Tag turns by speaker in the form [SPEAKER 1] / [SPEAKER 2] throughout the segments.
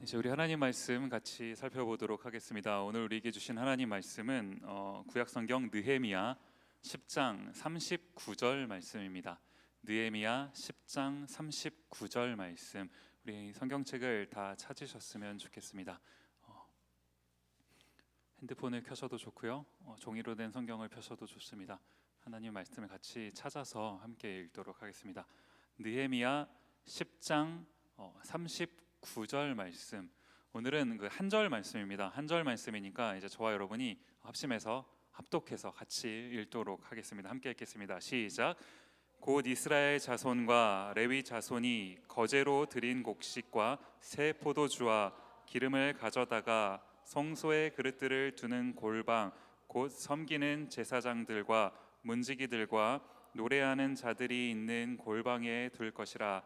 [SPEAKER 1] 이제 우리 하나님 말씀 같이 살펴보도록 하겠습니다. 오늘 우리에게 주신 하나님 말씀은 구약 성경 느헤미야 10장 39절 말씀입니다. 느헤미야 10장 39절 말씀. 우리 성경책을 다 찾으셨으면 좋겠습니다. 핸드폰을 켜셔도 좋고요. 종이로 된 성경을 펴셔도 좋습니다. 하나님 말씀을 같이 찾아서 함께 읽도록 하겠습니다. 느헤미야 10장 39절 말씀. 오늘은 그 한 절 말씀입니다. 한 절 말씀이니까 이제 저와 여러분이 합심해서 합독해서 같이 읽도록 하겠습니다. 함께 읽겠습니다. 시작. 곧 이스라엘 자손과 레위 자손이 거제로 드린 곡식과 새 포도주와 기름을 가져다가 성소의 그릇들을 두는 골방 곧 섬기는 제사장들과 문지기들과 노래하는 자들이 있는 골방에 둘 것이라.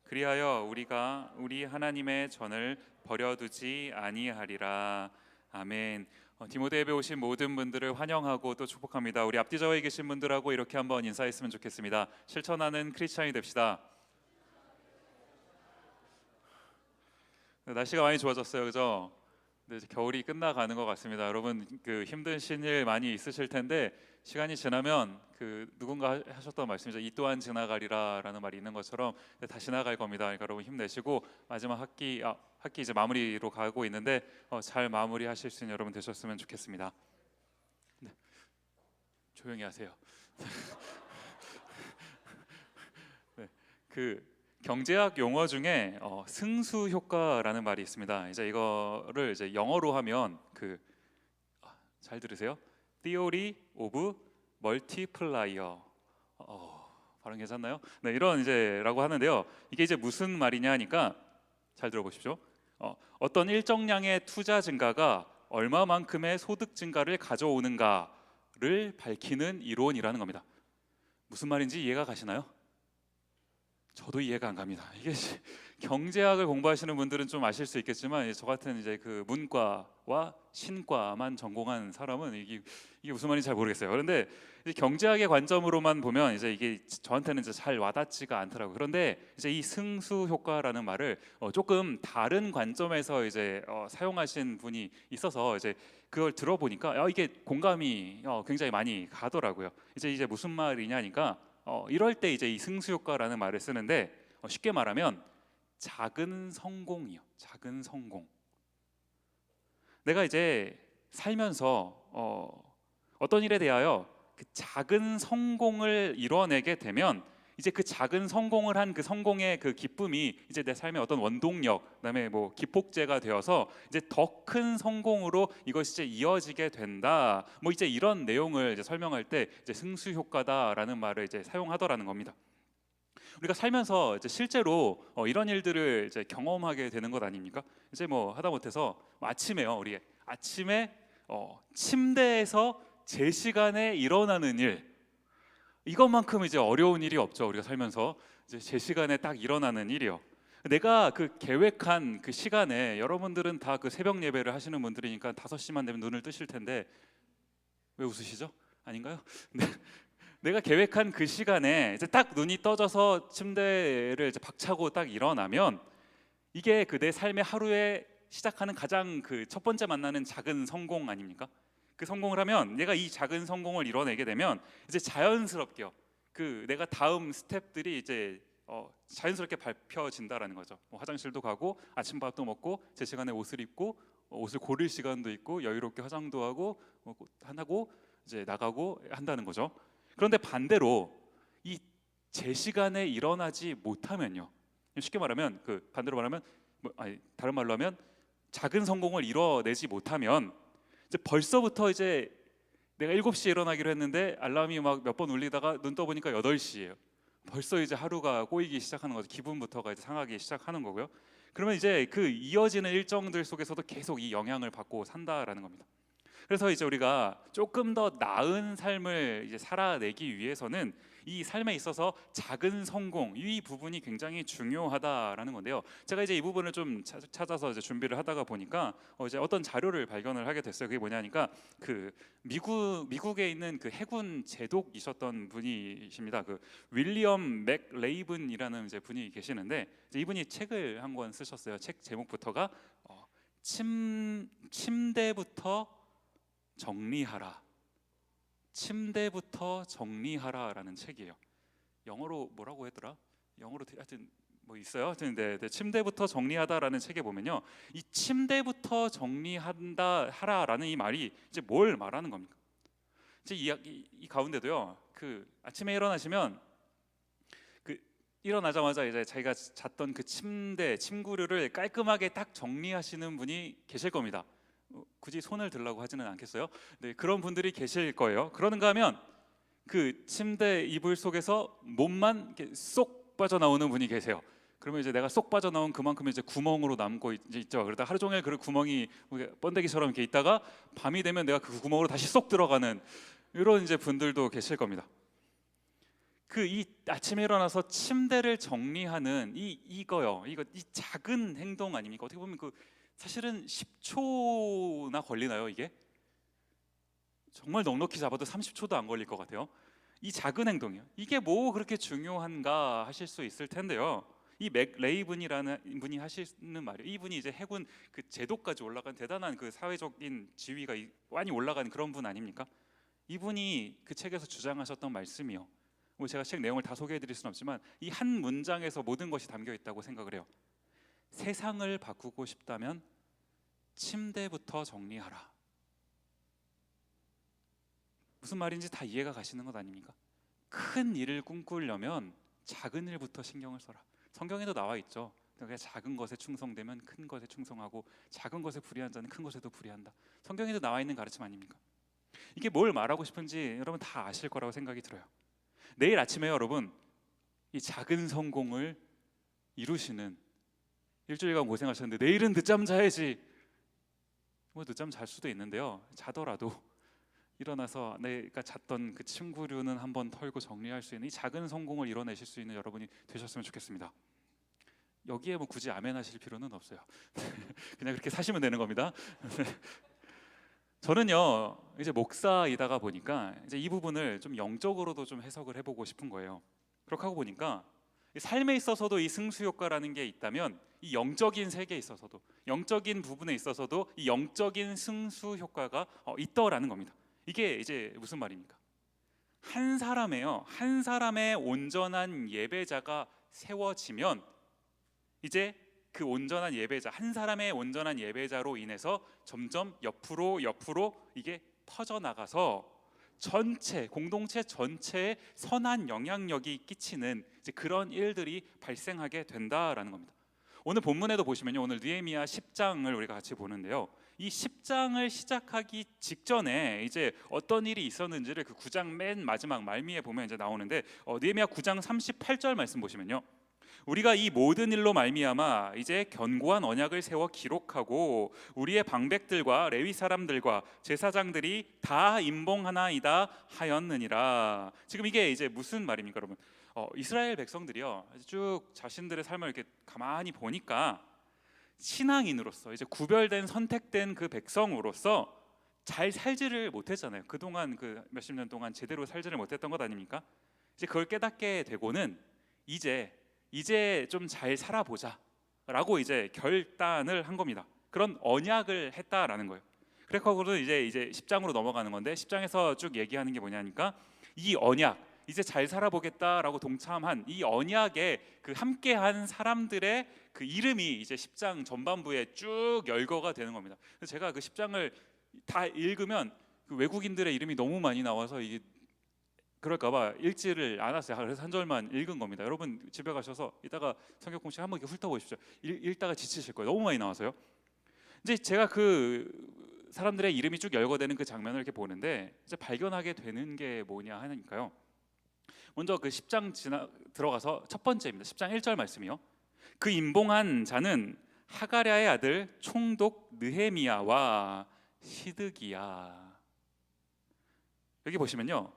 [SPEAKER 1] 그리하여 우리가 우리 하나님의 전을 버려두지 아니하리라. 아멘. 디모데에 오신 모든 분들을 환영하고 또 축복합니다. 우리 앞뒤 좌우에 계신 분들하고 이렇게 한번 인사했으면 좋겠습니다. 실천하는 크리스찬이 됩시다. 날씨가 많이 좋아졌어요, 그죠? 이제 겨울이 끝나가는 것 같습니다. 여러분 그 힘드신 일 많이 있으실 텐데 시간이 지나면 그 누군가 하셨던 말씀이죠. 이 또한 지나가리라라는 말이 있는 것처럼 다 지나갈 겁니다. 그러니까 여러분 힘내시고 마지막 학기 이제 마무리로 가고 있는데 잘 마무리하실 수 있는 여러분 되셨으면 좋겠습니다. 네. 조용히 하세요. 네. 그 경제학 용어 중에 승수 효과라는 말이 있습니다. 이제 이거를 이제 영어로 하면 잘 들으세요. Theory of Multiplier. 발음 괜찮나요? 네, 이런 이제라고 하는데요. 이게 이제 무슨 말이냐 하니까 잘 들어보십시오. 어떤 일정량의 투자 증가가 얼마만큼의 소득 증가를 가져오는가를 밝히는 이론이라는 겁니다. 무슨 말인지 이해가 가시나요? 저도 이해가 안 갑니다. 이게 경제학을 공부하시는 분들은 좀 아실 수 있겠지만 저 같은 이제 그 문과와 신과만 전공한 사람은 이게 무슨 말인지 잘 모르겠어요. 그런데 이제 경제학의 관점으로만 보면 이제 이게 저한테는 이제 잘 와닿지가 않더라고요. 그런데 이제 이 승수 효과라는 말을 조금 다른 관점에서 이제 사용하신 분이 있어서 이제 그걸 들어보니까 이게 공감이 굉장히 많이 가더라고요. 이제 무슨 말이냐니까. 이럴 때 이제 이 승수 효과라는 말을 쓰는데 쉽게 말하면 작은 성공이요. 작은 성공. 내가 이제 살면서 어떤 일에 대하여 그 작은 성공을 이뤄내게 되면 이제 그 작은 성공을 한 그 성공의 그 기쁨이 이제 내 삶의 어떤 원동력, 그다음에 뭐 기폭제가 되어서 이제 더 큰 성공으로 이것이 이제 이어지게 된다. 뭐 이제 이런 내용을 이제 설명할 때 이제 승수 효과다라는 말을 이제 사용하더라는 겁니다. 우리가 살면서 이제 실제로 이런 일들을 이제 경험하게 되는 것 아닙니까? 이제 뭐 하다못해서 아침에요. 우리 아침에 침대에서 제 시간에 일어나는 일. 이것만큼 이제 어려운 일이 없죠. 우리가 살면서 이제 제 시간에 딱 일어나는 일이요. 내가 그 계획한 그 시간에 여러분들은 다 그 새벽 예배를 하시는 분들이니까 5시만 되면 눈을 뜨실 텐데 왜 웃으시죠? 아닌가요? 네. 내가 계획한 그 시간에 이제 딱 눈이 떠져서 침대를 이제 박차고 딱 일어나면 이게 그 내 삶의 하루에 시작하는 가장 그 첫 번째 만나는 작은 성공 아닙니까? 그 성공을 하면 내가 이 작은 성공을 이뤄내게 되면 이제 자연스럽게요. 그 내가 다음 스텝들이 이제 자연스럽게 밟혀진다라는 거죠. 뭐 화장실도 가고 아침밥도 먹고 제 시간에 옷을 입고 옷을 고를 시간도 있고 여유롭게 화장도 하고 하고 이제 나가고 한다는 거죠. 그런데 반대로 이 제 시간에 일어나지 못하면요. 쉽게 말하면 반대로 말하면 다른 말로 하면 작은 성공을 이뤄내지 못하면 이제 벌써부터 이제 내가 7시에 일어나기로 했는데 알람이 막 몇 번 울리다가 눈 떠보니까 8시예요. 벌써 이제 하루가 꼬이기 시작하는 거죠. 기분부터가 이제 상하기 시작하는 거고요. 그러면 이제 그 이어지는 일정들 속에서도 계속 이 영향을 받고 산다라는 겁니다. 그래서 이제 우리가 조금 더 나은 삶을 이제 살아내기 위해서는 이 삶에 있어서 작은 성공, 이 부분이 굉장히 중요하다라는 건데요. 제가 이제 이 부분을 좀 찾아서 이제 준비를 하다가 보니까 이제 어떤 자료를 발견을 하게 됐어요. 그게 뭐냐니까 그 미국에 있는 그 해군 제독이셨던 분이십니다. 그 윌리엄 맥 레이븐이라는 이제 분이 계시는데, 이제 이분이 책을 한 권 쓰셨어요. 책 제목부터가 침대부터 정리하라. 침대부터 정리하라라는 책이에요. 영어로 뭐라고 했더라? 영어로 하여튼 뭐 있어요. 하여튼 네, 침대부터 정리하다라는 책에 보면요, 이 침대부터 정리한다 하라라는 이 말이 이제 뭘 말하는 겁니까? 이제 이 가운데도요, 그 아침에 일어나시면 그 일어나자마자 이제 자기가 잤던 그 침구류를 깔끔하게 딱 정리하시는 분이 계실 겁니다. 굳이 손을 들라고 하지는 않겠어요? 네, 그런 분들이 계실 거예요. 그러는가 하면 그 침대 이불 속에서 몸만 이렇게 쏙 빠져나오는 분이 계세요. 그러면 이제 내가 쏙 빠져나온 그만큼 이제 구멍으로 남고 있죠. 그러다 하루 종일 그 구멍이 번데기처럼 이렇게 있다가 밤이 되면 내가 그 구멍으로 다시 쏙 들어가는 이런 이제 분들도 계실 겁니다. 이 아침에 일어나서 침대를 정리하는 이 작은 행동 아닙니까? 어떻게 보면 사실은 10초나 걸리나요? 이게 정말 넉넉히 잡아도 30초도 안 걸릴 것 같아요. 이 작은 행동이요, 이게 뭐 그렇게 중요한가 하실 수 있을 텐데요. 이 맥 레이븐이라는 분이 하시는 말이에요. 이분이 이제 해군 그 제도까지 올라간 대단한 그 사회적인 지위가 많이 올라간 그런 분 아닙니까? 이분이 그 책에서 주장하셨던 말씀이요, 뭐 제가 책 내용을 다 소개해드릴 수는 없지만 이 한 문장에서 모든 것이 담겨 있다고 생각을 해요. 세상을 바꾸고 싶다면 침대부터 정리하라. 무슨 말인지 다 이해가 가시는 것 아닙니까? 큰 일을 꿈꾸려면 작은 일부터 신경을 써라. 성경에도 나와 있죠. 그러니까 작은 것에 충성되면 큰 것에 충성하고, 작은 것에 불의한 자는 큰 것에도 불의한다. 성경에도 나와 있는 가르침 아닙니까? 이게 뭘 말하고 싶은지 여러분 다 아실 거라고 생각이 들어요. 내일 아침에 여러분 이 작은 성공을 이루시는, 일주일간 고생하셨는데 내일은 늦잠 자야지, 뭐 늦잠 잘 수도 있는데요, 자더라도 일어나서 내가 잤던 그 침구류는 한번 털고 정리할 수 있는 이 작은 성공을 이뤄내실 수 있는 여러분이 되셨으면 좋겠습니다. 여기에 뭐 굳이 아멘 하실 필요는 없어요. 그냥 그렇게 사시면 되는 겁니다. 저는요, 이제 목사이다가 보니까 이제 이 부분을 좀 영적으로도 좀 해석을 해보고 싶은 거예요. 그렇게 하고 보니까 삶에 있어서도 이 승수 효과라는 게 있다면, 이 영적인 세계에 있어서도, 영적인 부분에 있어서도 이 영적인 승수 효과가 있더라는 겁니다. 이게 이제 무슨 말입니까? 한 사람의 온전한 예배자가 세워지면 이제 그 온전한 예배자, 한 사람의 온전한 예배자로 인해서 점점 옆으로 이게 퍼져나가서 공동체 전체에 선한 영향력이 끼치는 이제 그런 일들이 발생하게 된다라는 겁니다. 오늘 본문에도 보시면요, 오늘 느헤미야 10장을 우리가 같이 보는데요, 이 10장을 시작하기 직전에 이제 어떤 일이 있었는지를 그 9장 맨 마지막 말미에 보면 이제 나오는데, 느헤미야 9장 38절 말씀 보시면요, 우리가 이 모든 일로 말미암아 이제 견고한 언약을 세워 기록하고 우리의 방백들과 레위 사람들과 제사장들이 다 임봉하나이다 하였느니라. 지금 이게 이제 무슨 말입니까, 여러분? 이스라엘 백성들이요, 쭉 자신들의 삶을 이렇게 가만히 보니까 신앙인으로서 이제 구별된 선택된 그 백성으로서 잘 살지를 못했잖아요. 그동안 그 몇십 년 동안 제대로 살지를 못했던 것 아닙니까? 이제 그걸 깨닫게 되고는 이제 좀 잘 살아보자라고 이제 결단을 한 겁니다. 그런 언약을 했다라는 거예요. 그래서 이제 10장으로 넘어가는 건데, 10장에서 쭉 얘기하는 게 뭐냐니까, 이 언약, 이제 잘 살아보겠다라고 동참한 이 언약에 그 함께한 사람들의 그 이름이 이제 10장 전반부에 쭉 열거가 되는 겁니다. 그래서 제가 그 10장을 다 읽으면 그 외국인들의 이름이 너무 많이 나와서 이게 그럴까봐 읽지를 않았어요. 그래서 한 절만 읽은 겁니다. 여러분 집에 가셔서 이따가 성경 공식 한번 이렇게 훑어보십시오. 읽다가 지치실 거예요. 너무 많이 나와서요. 이제 제가 그 사람들의 이름이 쭉 열거되는 그 장면을 이렇게 보는데, 이제 발견하게 되는 게 뭐냐 하니까요, 먼저 그 10장 들어가서 첫 번째입니다. 10장 1절 말씀이요, 그 임봉한 자는 하가랴의 아들 총독 느헤미야와 시드기야. 여기 보시면요,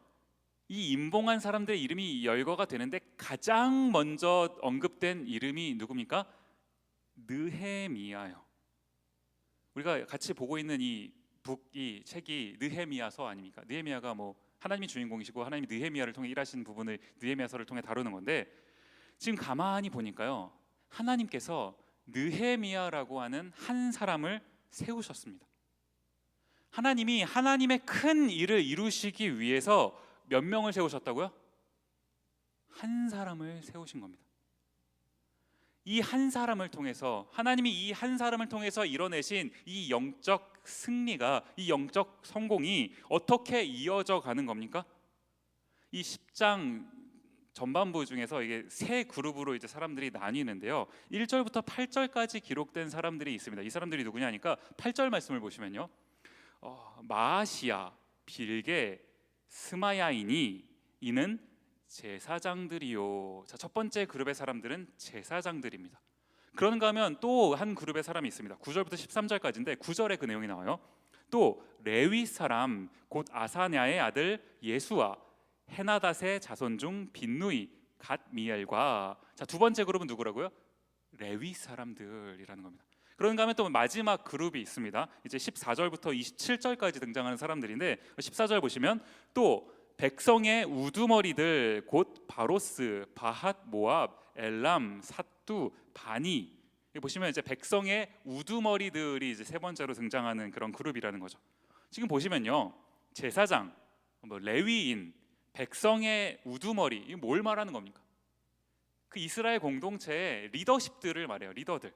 [SPEAKER 1] 이 임봉한 사람들의 이름이 열거가 되는데 가장 먼저 언급된 이름이 누굽니까? 느헤미야요. 우리가 같이 보고 있는 이 책이 느헤미야서 아닙니까? 느헤미야가 뭐 하나님이 주인공이시고 하나님이 느헤미야를 통해 일하신 부분을 느헤미야서를 통해 다루는 건데, 지금 가만히 보니까요, 하나님께서 느헤미야라고 하는 한 사람을 세우셨습니다. 하나님이 하나님의 큰 일을 이루시기 위해서 몇 명을 세우셨다고요? 한 사람을 세우신 겁니다. 이 한 사람을 통해서, 하나님이 이 한 사람을 통해서 이뤄내신 이 영적 승리가, 이 영적 성공이 어떻게 이어져 가는 겁니까? 이 10장 전반부 중에서 이게 세 그룹으로 이제 사람들이 나뉘는데요, 1절부터 8절까지 기록된 사람들이 있습니다. 이 사람들이 누구냐니까 8절 말씀을 보시면요, 마아시야, 빌게, 스마야이니 이는 제사장들이요. 자, 첫 번째 그룹의 사람들은 제사장들입니다. 그런가 하면 또 한 그룹의 사람이 있습니다. 9절부터 13절까지인데 9절에 그 내용이 나와요. 또 레위 사람 곧 아사냐의 아들 예수와 헤나닷의 자손 중 빈누이 갓미엘과, 자, 두 번째 그룹은 누구라고요? 레위 사람들이라는 겁니다. 그런가 하면 또 마지막 그룹이 있습니다. 이제 14절부터 27절까지 등장하는 사람들인데, 14절 보시면 또 백성의 우두머리들 곧 바로스, 바핫, 모압, 엘람, 삿두, 바니, 보시면 이제 백성의 우두머리들이 이제 세 번째로 등장하는 그런 그룹이라는 거죠. 지금 보시면요, 제사장, 뭐 레위인, 백성의 우두머리, 이게 뭘 말하는 겁니까? 그 이스라엘 공동체의 리더십들을 말해요. 리더들.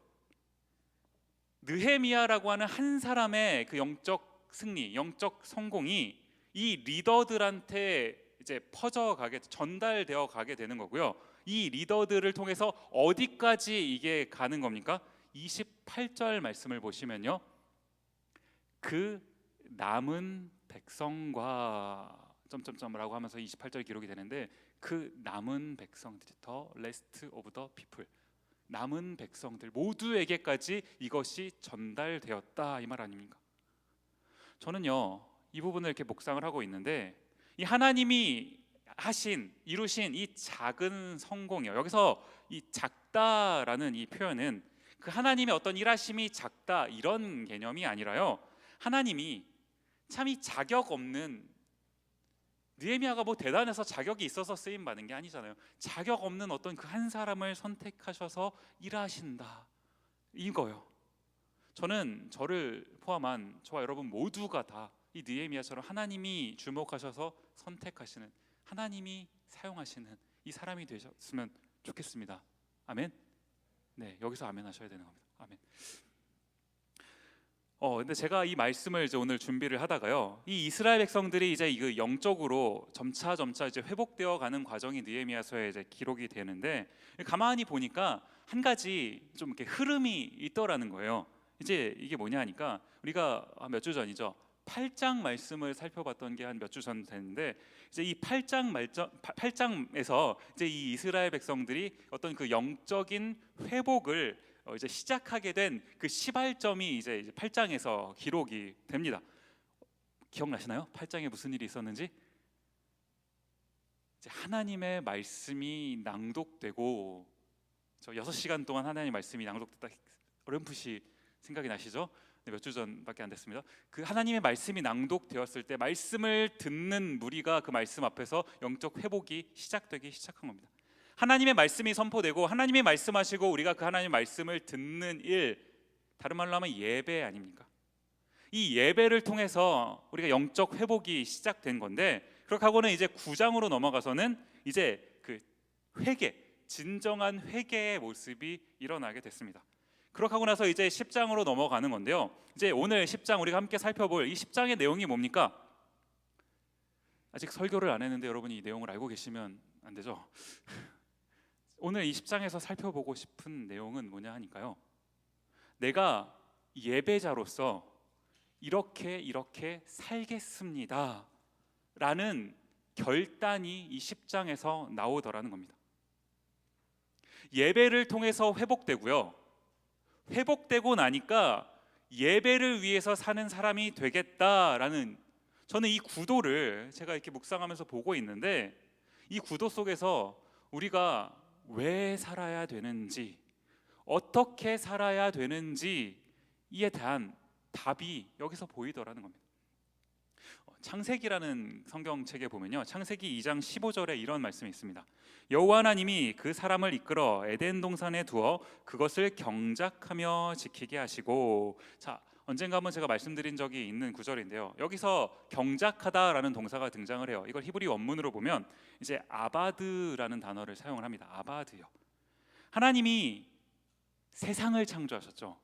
[SPEAKER 1] 느헤미야라고 하는 한 사람의 그 영적 승리, 영적 성공이 이 리더들한테 이제 퍼져가게, 전달되어 가게 되는 거고요. 이 리더들을 통해서 어디까지 이게 가는 겁니까? 28절 말씀을 보시면요, 그 남은 백성과 점점점이라고 하면서 28절 기록이 되는데, 그 남은 백성들이 더 rest of the people, 남은 백성들 모두에게까지 이것이 전달되었다, 이 말 아닙니까? 저는요, 이 부분을 이렇게 묵상을 하고 있는데, 이 하나님이 이루신 이 작은 성공이요, 여기서 이 작다라는 이 표현은 그 하나님의 어떤 일하심이 작다 이런 개념이 아니라요, 하나님이 참 이 자격 없는, 느헤미야가 뭐 대단해서 자격이 있어서 쓰임 받는 게 아니잖아요. 자격 없는 어떤 그 한 사람을 선택하셔서 일하신다, 이거요. 저는 저를 포함한 저와 여러분 모두가 다 이 느헤미야처럼 하나님이 주목하셔서 선택하시는, 하나님이 사용하시는 이 사람이 되셨으면 좋겠습니다. 아멘. 네, 여기서 아멘 하셔야 되는 겁니다. 아멘. 근데 제가 이 말씀을 이제 오늘 준비를 하다가요, 이 이스라엘 백성들이 이제 그 영적으로 점차 이제 회복되어 가는 과정이 느헤미야서에 이제 기록이 되는데, 가만히 보니까 한 가지 좀 이렇게 흐름이 있더라는 거예요. 이제 이게 뭐냐 하니까, 우리가 몇 주 전이죠, 8장 말씀을 살펴봤던 게 한 몇 주 전 됐는데, 이제 이 8장에서 이제 이 이스라엘 백성들이 어떤 그 영적인 회복을 이제 시작하게 된 그 시발점이 이제 8장에서 기록이 됩니다. 기억나시나요? 8장에 무슨 일이 있었는지? 이제 하나님의 말씀이 낭독되고, 저 6시간 동안 하나님의 말씀이 낭독됐다, 어렴풋이 생각이 나시죠? 네, 몇 주 전밖에 안 됐습니다. 그 하나님의 말씀이 낭독되었을 때 말씀을 듣는 무리가 그 말씀 앞에서 영적 회복이 시작되기 시작한 겁니다. 하나님의 말씀이 선포되고 하나님이 말씀하시고 우리가 그 하나님의 말씀을 듣는 일, 다른 말로 하면 예배 아닙니까? 이 예배를 통해서 우리가 영적 회복이 시작된 건데, 그렇게 하고는 이제 9장으로 넘어가서는 이제 그 회개, 진정한 회개의 모습이 일어나게 됐습니다. 그렇게 하고 나서 이제 10장으로 넘어가는 건데요, 이제 오늘 10장 우리가 함께 살펴볼 이 10장의 내용이 뭡니까? 아직 설교를 안 했는데 여러분이 이 내용을 알고 계시면 안 되죠? 오늘 이 10장에서 살펴보고 싶은 내용은 뭐냐 하니까요, 내가 예배자로서 이렇게 살겠습니다 라는 결단이 이 10장에서 나오더라는 겁니다. 예배를 통해서 회복되고요, 회복되고 나니까 예배를 위해서 사는 사람이 되겠다라는, 저는 이 구도를 제가 이렇게 묵상하면서 보고 있는데, 이 구도 속에서 우리가 왜 살아야 되는지, 어떻게 살아야 되는지에 대한 답이 여기서 보이더라는 겁니다. 창세기라는 성경책에 보면요, 창세기 2장 15절에 이런 말씀이 있습니다. 여호와 하나님이 그 사람을 이끌어 에덴 동산에 두어 그것을 경작하며 지키게 하시고. 자, 언젠가 한번 제가 말씀드린 적이 있는 구절인데요, 여기서 경작하다라는 동사가 등장을 해요. 이걸 히브리 원문으로 보면 이제 아바드라는 단어를 사용을 합니다. 아바드요. 하나님이 세상을 창조하셨죠.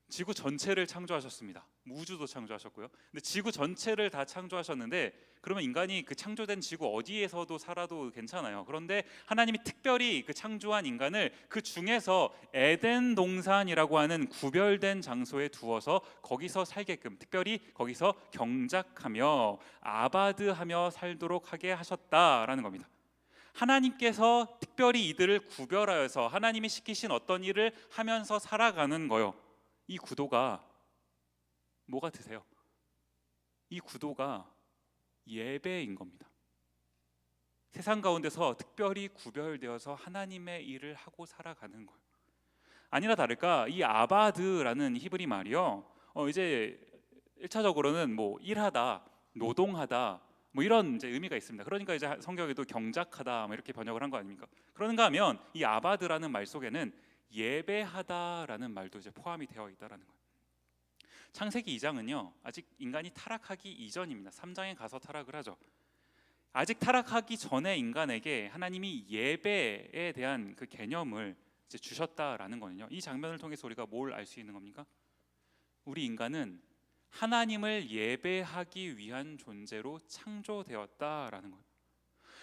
[SPEAKER 1] 지구 전체를 창조하셨습니다. 우주도 창조하셨고요. 근데 지구 전체를 다 창조하셨는데, 그러면 인간이 그 창조된 지구 어디에서도 살아도 괜찮아요. 그런데 하나님이 특별히 그 창조한 인간을 그 중에서 에덴 동산이라고 하는 구별된 장소에 두어서 거기서 살게끔, 특별히 거기서 경작하며 아바드하며 살도록 하게 하셨다라는 겁니다. 하나님께서 특별히 이들을 구별하여서 하나님이 시키신 어떤 일을 하면서 살아가는 거요. 이 구도가 뭐 같으세요? 이 구도가 예배인 겁니다. 세상 가운데서 특별히 구별되어서 하나님의 일을 하고 살아가는 거예요. 아니나 다를까 이 아바드라는 히브리 말이요, 이제 1차적으로는 뭐 일하다, 노동하다, 뭐 이런 이제 의미가 있습니다. 그러니까 이제 성경에도 경작하다 뭐 이렇게 번역을 한 거 아닙니까? 그런가 하면 이 아바드라는 말 속에는 예배하다라는 말도 이제 포함이 되어 있다라는 거예요. 창세기 2장은요 아직 인간이 타락하기 이전입니다. 3장에 가서 타락을 하죠. 아직 타락하기 전에 인간에게 하나님이 예배에 대한 그 개념을 이제 주셨다라는 거는요, 이 장면을 통해서 우리가 뭘 알 수 있는 겁니까? 우리 인간은 하나님을 예배하기 위한 존재로 창조되었다라는 거예요.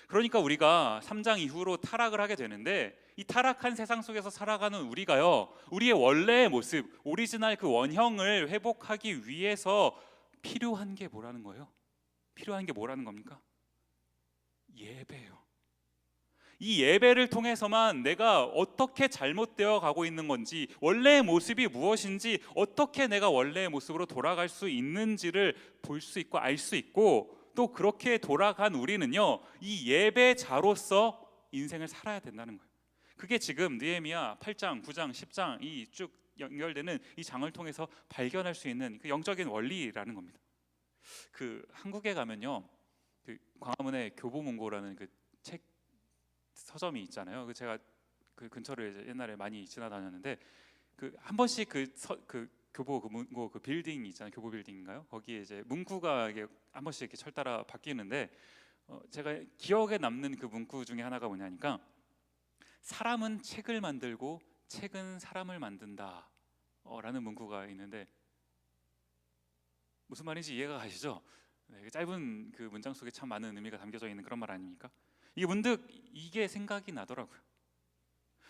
[SPEAKER 1] 그러니까 우리가 3장 이후로 타락을 하게 되는데, 이 타락한 세상 속에서 살아가는 우리가요, 우리의 원래의 모습, 오리지널 그 원형을 회복하기 위해서 필요한 게 뭐라는 거예요? 필요한 게 뭐라는 겁니까? 예배예요. 이 예배를 통해서만 내가 어떻게 잘못되어 가고 있는 건지, 원래의 모습이 무엇인지, 어떻게 내가 원래의 모습으로 돌아갈 수 있는지를 볼 수 있고 알 수 있고, 또 그렇게 돌아간 우리는요 이 예배자로서 인생을 살아야 된다는 거예요. 그게 지금 느헤미야 8장, 9장, 10장 이 쭉 연결되는 이 장을 통해서 발견할 수 있는 그 영적인 원리라는 겁니다. 그 한국에 가면요, 그 광화문에 교보문고라는 그 책 서점이 있잖아요. 그 제가 그 근처를 이제 옛날에 많이 지나다녔는데, 그 한 번씩 그 교보 그 문고 그 빌딩 있잖아요. 교보 빌딩인가요? 거기에 이제 문구가 이게 한 번씩 이렇게 철 따라 바뀌는데, 제가 기억에 남는 그 문구 중에 하나가 뭐냐니까, 사람은 책을 만들고 책은 사람을 만든다 라는 문구가 있는데, 무슨 말인지 이해가 가시죠? 네, 짧은 그 문장 속에 참 많은 의미가 담겨져 있는 그런 말 아닙니까? 이게 문득 이게 생각이 나더라고요.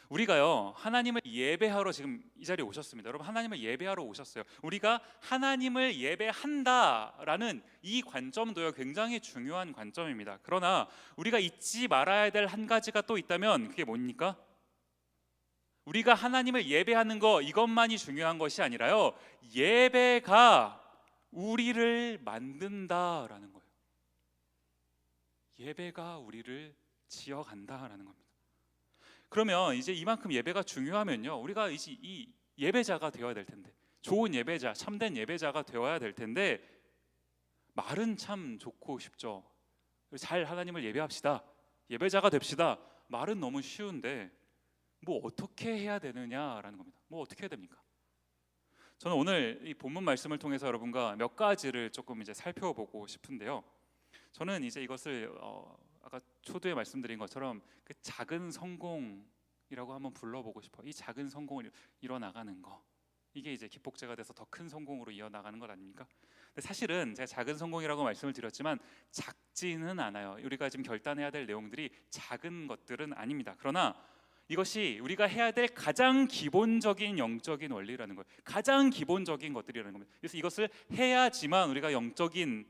[SPEAKER 1] 우리가요 하나님을 예배하러 지금 이 자리에 오셨습니다. 여러분, 하나님을 예배하러 오셨어요. 우리가 하나님을 예배한다라는 이 관점도요 굉장히 중요한 관점입니다. 그러나 우리가 잊지 말아야 될 한 가지가 또 있다면 그게 뭡니까? 우리가 하나님을 예배하는 거, 이것만이 중요한 것이 아니라요, 예배가 우리를 만든다라는 거예요. 예배가 우리를 지어간다라는 겁니다. 그러면 이제 이만큼 예배가 중요하면요, 우리가 이제 이 예배자가 되어야 될 텐데, 좋은 예배자, 참된 예배자가 되어야 될 텐데, 말은 참 좋고 싶죠. 잘 하나님을 예배합시다, 예배자가 됩시다. 말은 너무 쉬운데 뭐 어떻게 해야 되느냐라는 겁니다. 뭐 어떻게 해야 됩니까? 저는 오늘 이 본문 말씀을 통해서 여러분과 몇 가지를 조금 이제 살펴보고 싶은데요, 저는 이제 이것을 아까 초두에 말씀드린 것처럼 그 작은 성공이라고 한번 불러보고 싶어요. 이 작은 성공을 이뤄나가는 거, 이게 이제 기폭제가 돼서 더 큰 성공으로 이어나가는 것 아닙니까? 근데 사실은 제가 작은 성공이라고 말씀을 드렸지만 작지는 않아요. 우리가 지금 결단해야 될 내용들이 작은 것들은 아닙니다. 그러나 이것이 우리가 해야 될 가장 기본적인 영적인 원리라는 거예요. 가장 기본적인 것들이라는 겁니다. 그래서 이것을 해야지만 우리가 영적인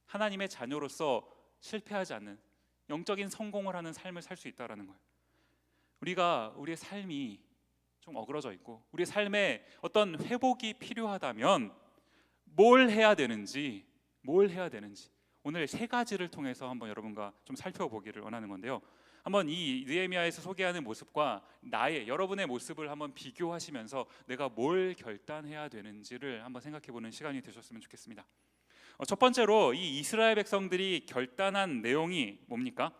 [SPEAKER 1] 하나님의 자녀로서 실패하지 않는 영적인 성공을 하는 삶을 살 수 있다라는 거예요. 우리가 우리의 삶이 좀 어그러져 있고 우리의 삶에 어떤 회복이 필요하다면 뭘 해야 되는지, 뭘 해야 되는지 오늘 세 가지를 통해서 한번 여러분과 좀 살펴보기를 원하는 건데요. 한번 이 느헤미야에서 소개하는 모습과 여러분의 모습을 한번 비교하시면서 내가 뭘 결단해야 되는지를 한번 생각해보는 시간이 되셨으면 좋겠습니다. 첫 번째로 이 이스라엘 백성들이 결단한 내용이 뭡니까?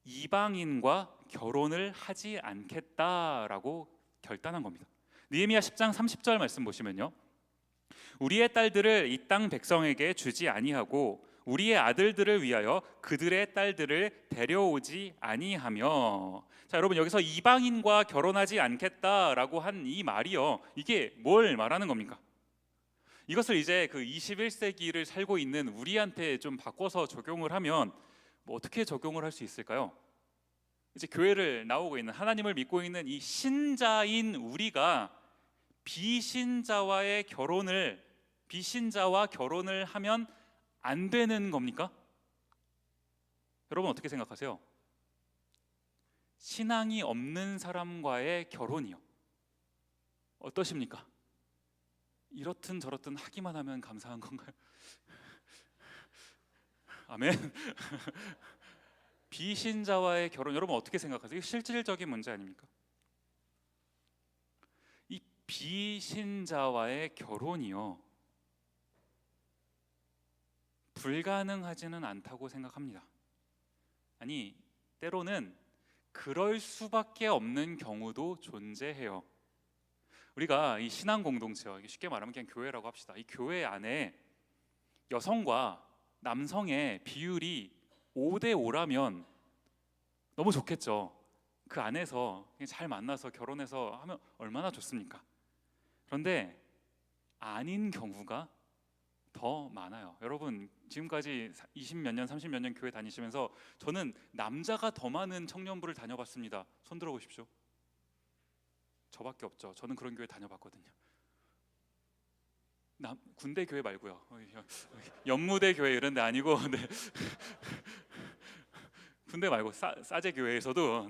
[SPEAKER 1] 이방인과 결혼을 하지 않겠다라고 결단한 겁니다. 느헤미야 10장 30절 말씀 보시면요, 우리의 딸들을 이 땅 백성에게 주지 아니하고 우리의 아들들을 위하여 그들의 딸들을 데려오지 아니하며. 자, 여러분, 여기서 이방인과 결혼하지 않겠다라고 한 이 말이요, 이게 뭘 말하는 겁니까? 이것을 이제 그 21세기를 살고 있는 우리한테 좀 바꿔서 적용을 하면 어떻게 적용을 할 수 있을까요? 이제 교회를 나오고 있는, 하나님을 믿고 있는 이 신자인 우리가 비신자와 결혼을 하면 안 되는 겁니까? 여러분 어떻게 생각하세요? 신앙이 없는 사람과의 결혼이요, 어떠십니까? 이렇든 저렇든 하기만 하면 감사한 건가요? 아멘. 비신자와의 결혼, 여러분 어떻게 생각하세요? 이거 실질적인 문제 아닙니까? 이 비신자와의 결혼이요, 불가능하지는 않다고 생각합니다. 아니, 때로는 그럴 수밖에 없는 경우도 존재해요. 우리가 이 신앙 공동체요, 쉽게 말하면 그냥 교회라고 합시다. 이 교회 안에 여성과 남성의 비율이 5대5라면 너무 좋겠죠. 그 안에서 잘 만나서 결혼해서 하면 얼마나 좋습니까? 그런데 아닌 경우가 더 많아요. 여러분, 지금까지 20몇 년, 30몇 년 교회 다니시면서 저는 남자가 더 많은 청년부를 다녀봤습니다. 손 들어보십시오. 저밖에 없죠. 저는 그런 교회 다녀봤거든요. 군대 교회 말고요. 연무대 교회 이런 데 아니고, 네. 군대 말고 싸제 교회에서도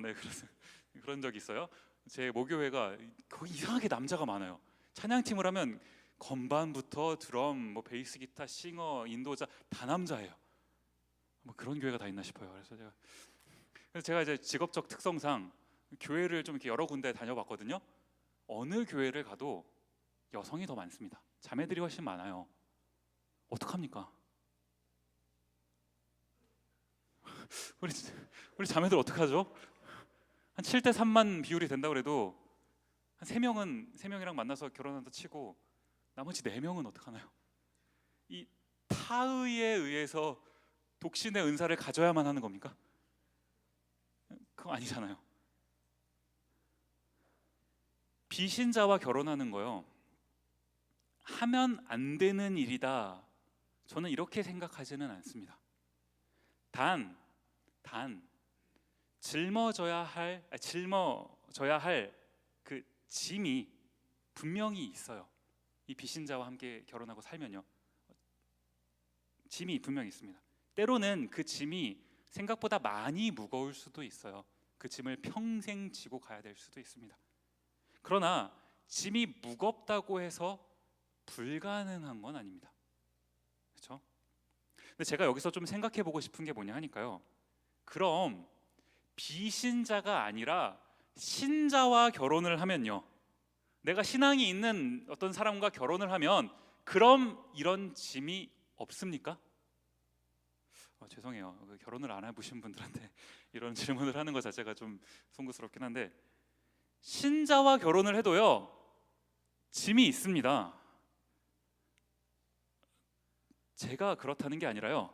[SPEAKER 1] 그런 적이 있어요. 제 모교회가 거기 이상하게 남자가 많아요. 찬양팀을 하면 건반부터 드럼, 베이스 기타, 싱어, 인도자 다 남자예요. 그런 교회가 다 있나 싶어요. 그래서 제가 이제 직업적 특성상 교회를 좀 이렇게 여러 군데 다녀봤거든요. 어느 교회를 가도 여성이 더 많습니다. 자매들이 훨씬 많아요. 어떡합니까? 우리 자매들 어떡하죠? 한 7대3만 비율이 된다고 해도 한 3명이랑 만나서 결혼한다 치고 나머지 4명은 어떡하나요? 이 타의에 의해서 독신의 은사를 가져야만 하는 겁니까? 그거 아니잖아요. 비신자와 결혼하는 거요, 하면 안 되는 일이다, 저는 이렇게 생각하지는 않습니다. 단 짊어져야 할 그 짐이 분명히 있어요. 이 비신자와 함께 결혼하고 살면요, 짐이 분명히 있습니다. 때로는 그 짐이 생각보다 많이 무거울 수도 있어요. 그 짐을 평생 지고 가야 될 수도 있습니다. 그러나 짐이 무겁다고 해서 불가능한 건 아닙니다. 그렇죠? 근데 제가 여기서 좀 생각해 보고 싶은 게 뭐냐 하니까요, 그럼 비신자가 아니라 신자와 결혼을 하면요, 내가 신앙이 있는 어떤 사람과 결혼을 하면 그럼 이런 짐이 없습니까? 죄송해요. 결혼을 안 해보신 분들한테 이런 질문을 하는 것 자체가 좀 송구스럽긴 한데, 신자와 결혼을 해도요, 짐이 있습니다. 제가 그렇다는 게 아니라요,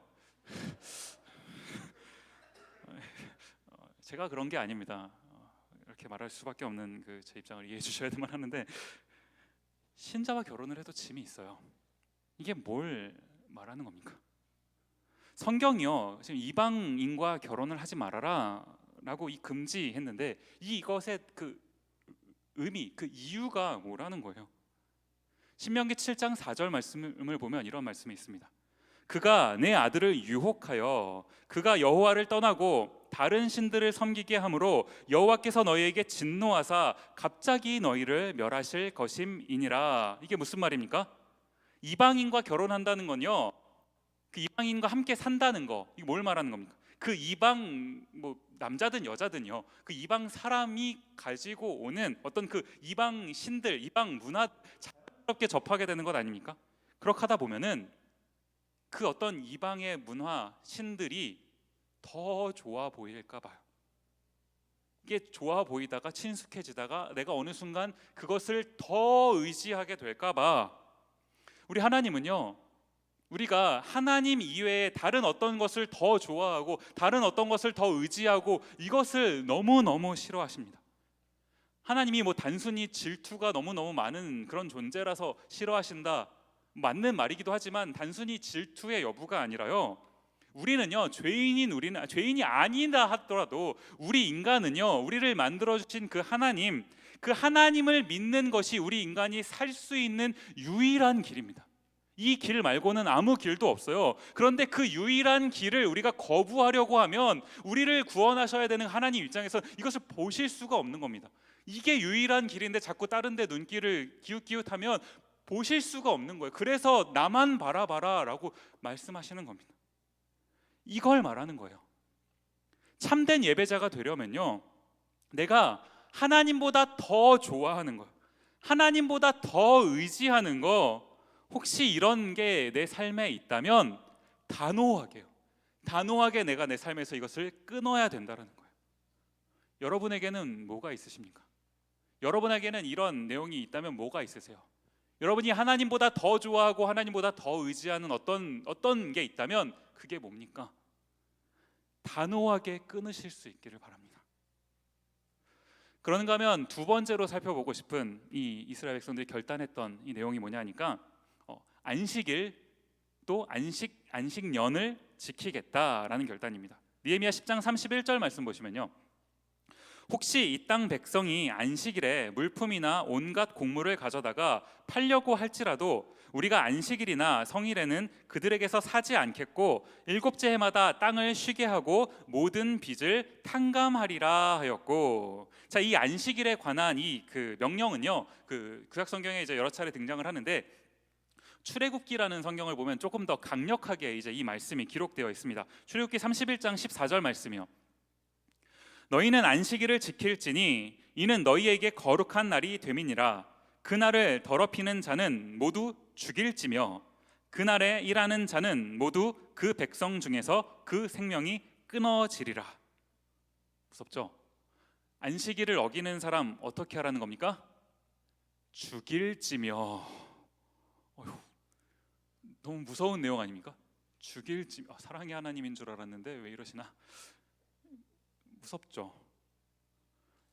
[SPEAKER 1] 제가 그런 게 아닙니다. 이렇게 말할 수밖에 없는 제 입장을 이해해 주셔야만 하는데, 신자와 결혼을 해도 짐이 있어요. 이게 뭘 말하는 겁니까? 성경이요, 지금 이방인과 결혼을 하지 말아라 라고 금지했는데, 이것의 의미, 이유가 뭐라는 거예요? 신명기 7장 4절 말씀을 보면 이런 말씀이 있습니다. 그가 내 아들을 유혹하여 그가 여호와를 떠나고 다른 신들을 섬기게 함으로 여호와께서 너희에게 진노하사 갑자기 너희를 멸하실 것임이니라. 이게 무슨 말입니까? 이방인과 결혼한다는 건요, 그 이방인과 함께 산다는 거, 이게 뭘 말하는 겁니까? 그 이방 뭐 남자든 여자든요, 그 이방 사람이 가지고 오는 어떤 그 이방 신들, 이방 문화 자연스럽게 접하게 되는 것 아닙니까? 그렇게 하다 보면은 그 어떤 이방의 문화 신들이 더 좋아 보일까 봐요. 이게 좋아 보이다가 친숙해지다가 내가 어느 순간 그것을 더 의지하게 될까 봐. 우리 하나님은요, 우리가 하나님 이외에 다른 어떤 것을 더 좋아하고 다른 어떤 것을 더 의지하고 이것을 너무너무 싫어하십니다. 하나님이 뭐 단순히 질투가 너무너무 많은 그런 존재라서 싫어하신다, 맞는 말이기도 하지만 단순히 질투의 여부가 아니라요, 우리는요, 우리는 죄인이 아니다 하더라도 우리 인간은요, 우리를 만들어 주신 그 하나님을 믿는 것이 우리 인간이 살 수 있는 유일한 길입니다. 이 길 말고는 아무 길도 없어요. 그런데 그 유일한 길을 우리가 거부하려고 하면 우리를 구원하셔야 되는 하나님 입장에서 이것을 보실 수가 없는 겁니다. 이게 유일한 길인데 자꾸 다른 데 눈길을 기웃기웃하면 보실 수가 없는 거예요. 그래서 나만 바라봐라 라고 말씀하시는 겁니다. 이걸 말하는 거예요. 참된 예배자가 되려면요, 내가 하나님보다 더 좋아하는 거, 하나님보다 더 의지하는 거, 혹시 이런 게 내 삶에 있다면 단호하게 내가 내 삶에서 이것을 끊어야 된다는 거예요. 여러분에게는 뭐가 있으십니까? 여러분에게는 이런 내용이 있다면 뭐가 있으세요? 여러분이 하나님보다 더 좋아하고 하나님보다 더 의지하는 어떤 게 있다면 그게 뭡니까? 단호하게 끊으실 수 있기를 바랍니다. 그런가 하면 두 번째로 살펴보고 싶은 이 이스라엘 백성들이 결단했던 이 내용이 뭐냐 하니까 안식일 또 안식년을 지키겠다라는 결단입니다. 느헤미야 10장 31절 말씀 보시면요, 혹시 이 땅 백성이 안식일에 물품이나 온갖 곡물을 가져다가 팔려고 할지라도 우리가 안식일이나 성일에는 그들에게서 사지 않겠고 일곱째 해마다 땅을 쉬게 하고 모든 빚을 탕감하리라 하였고. 자, 이 안식일에 관한 이 그 명령은요, 그 구약 성경에 이제 여러 차례 등장을 하는데 출애굽기라는 성경을 보면 조금 더 강력하게 이제 이 말씀이 기록되어 있습니다. 출애굽기 31장 14절 말씀이요, 너희는 안식일을 지킬지니 이는 너희에게 거룩한 날이 됨이니라. 그날을 더럽히는 자는 모두 죽일지며 그날에 일하는 자는 모두 그 백성 중에서 그 생명이 끊어지리라. 무섭죠? 안식일을 어기는 사람 어떻게 하라는 겁니까? 죽일지며. 너무 무서운 내용 아닙니까? 죽일지. 사랑의 하나님인 줄 알았는데 왜 이러시나? 무섭죠.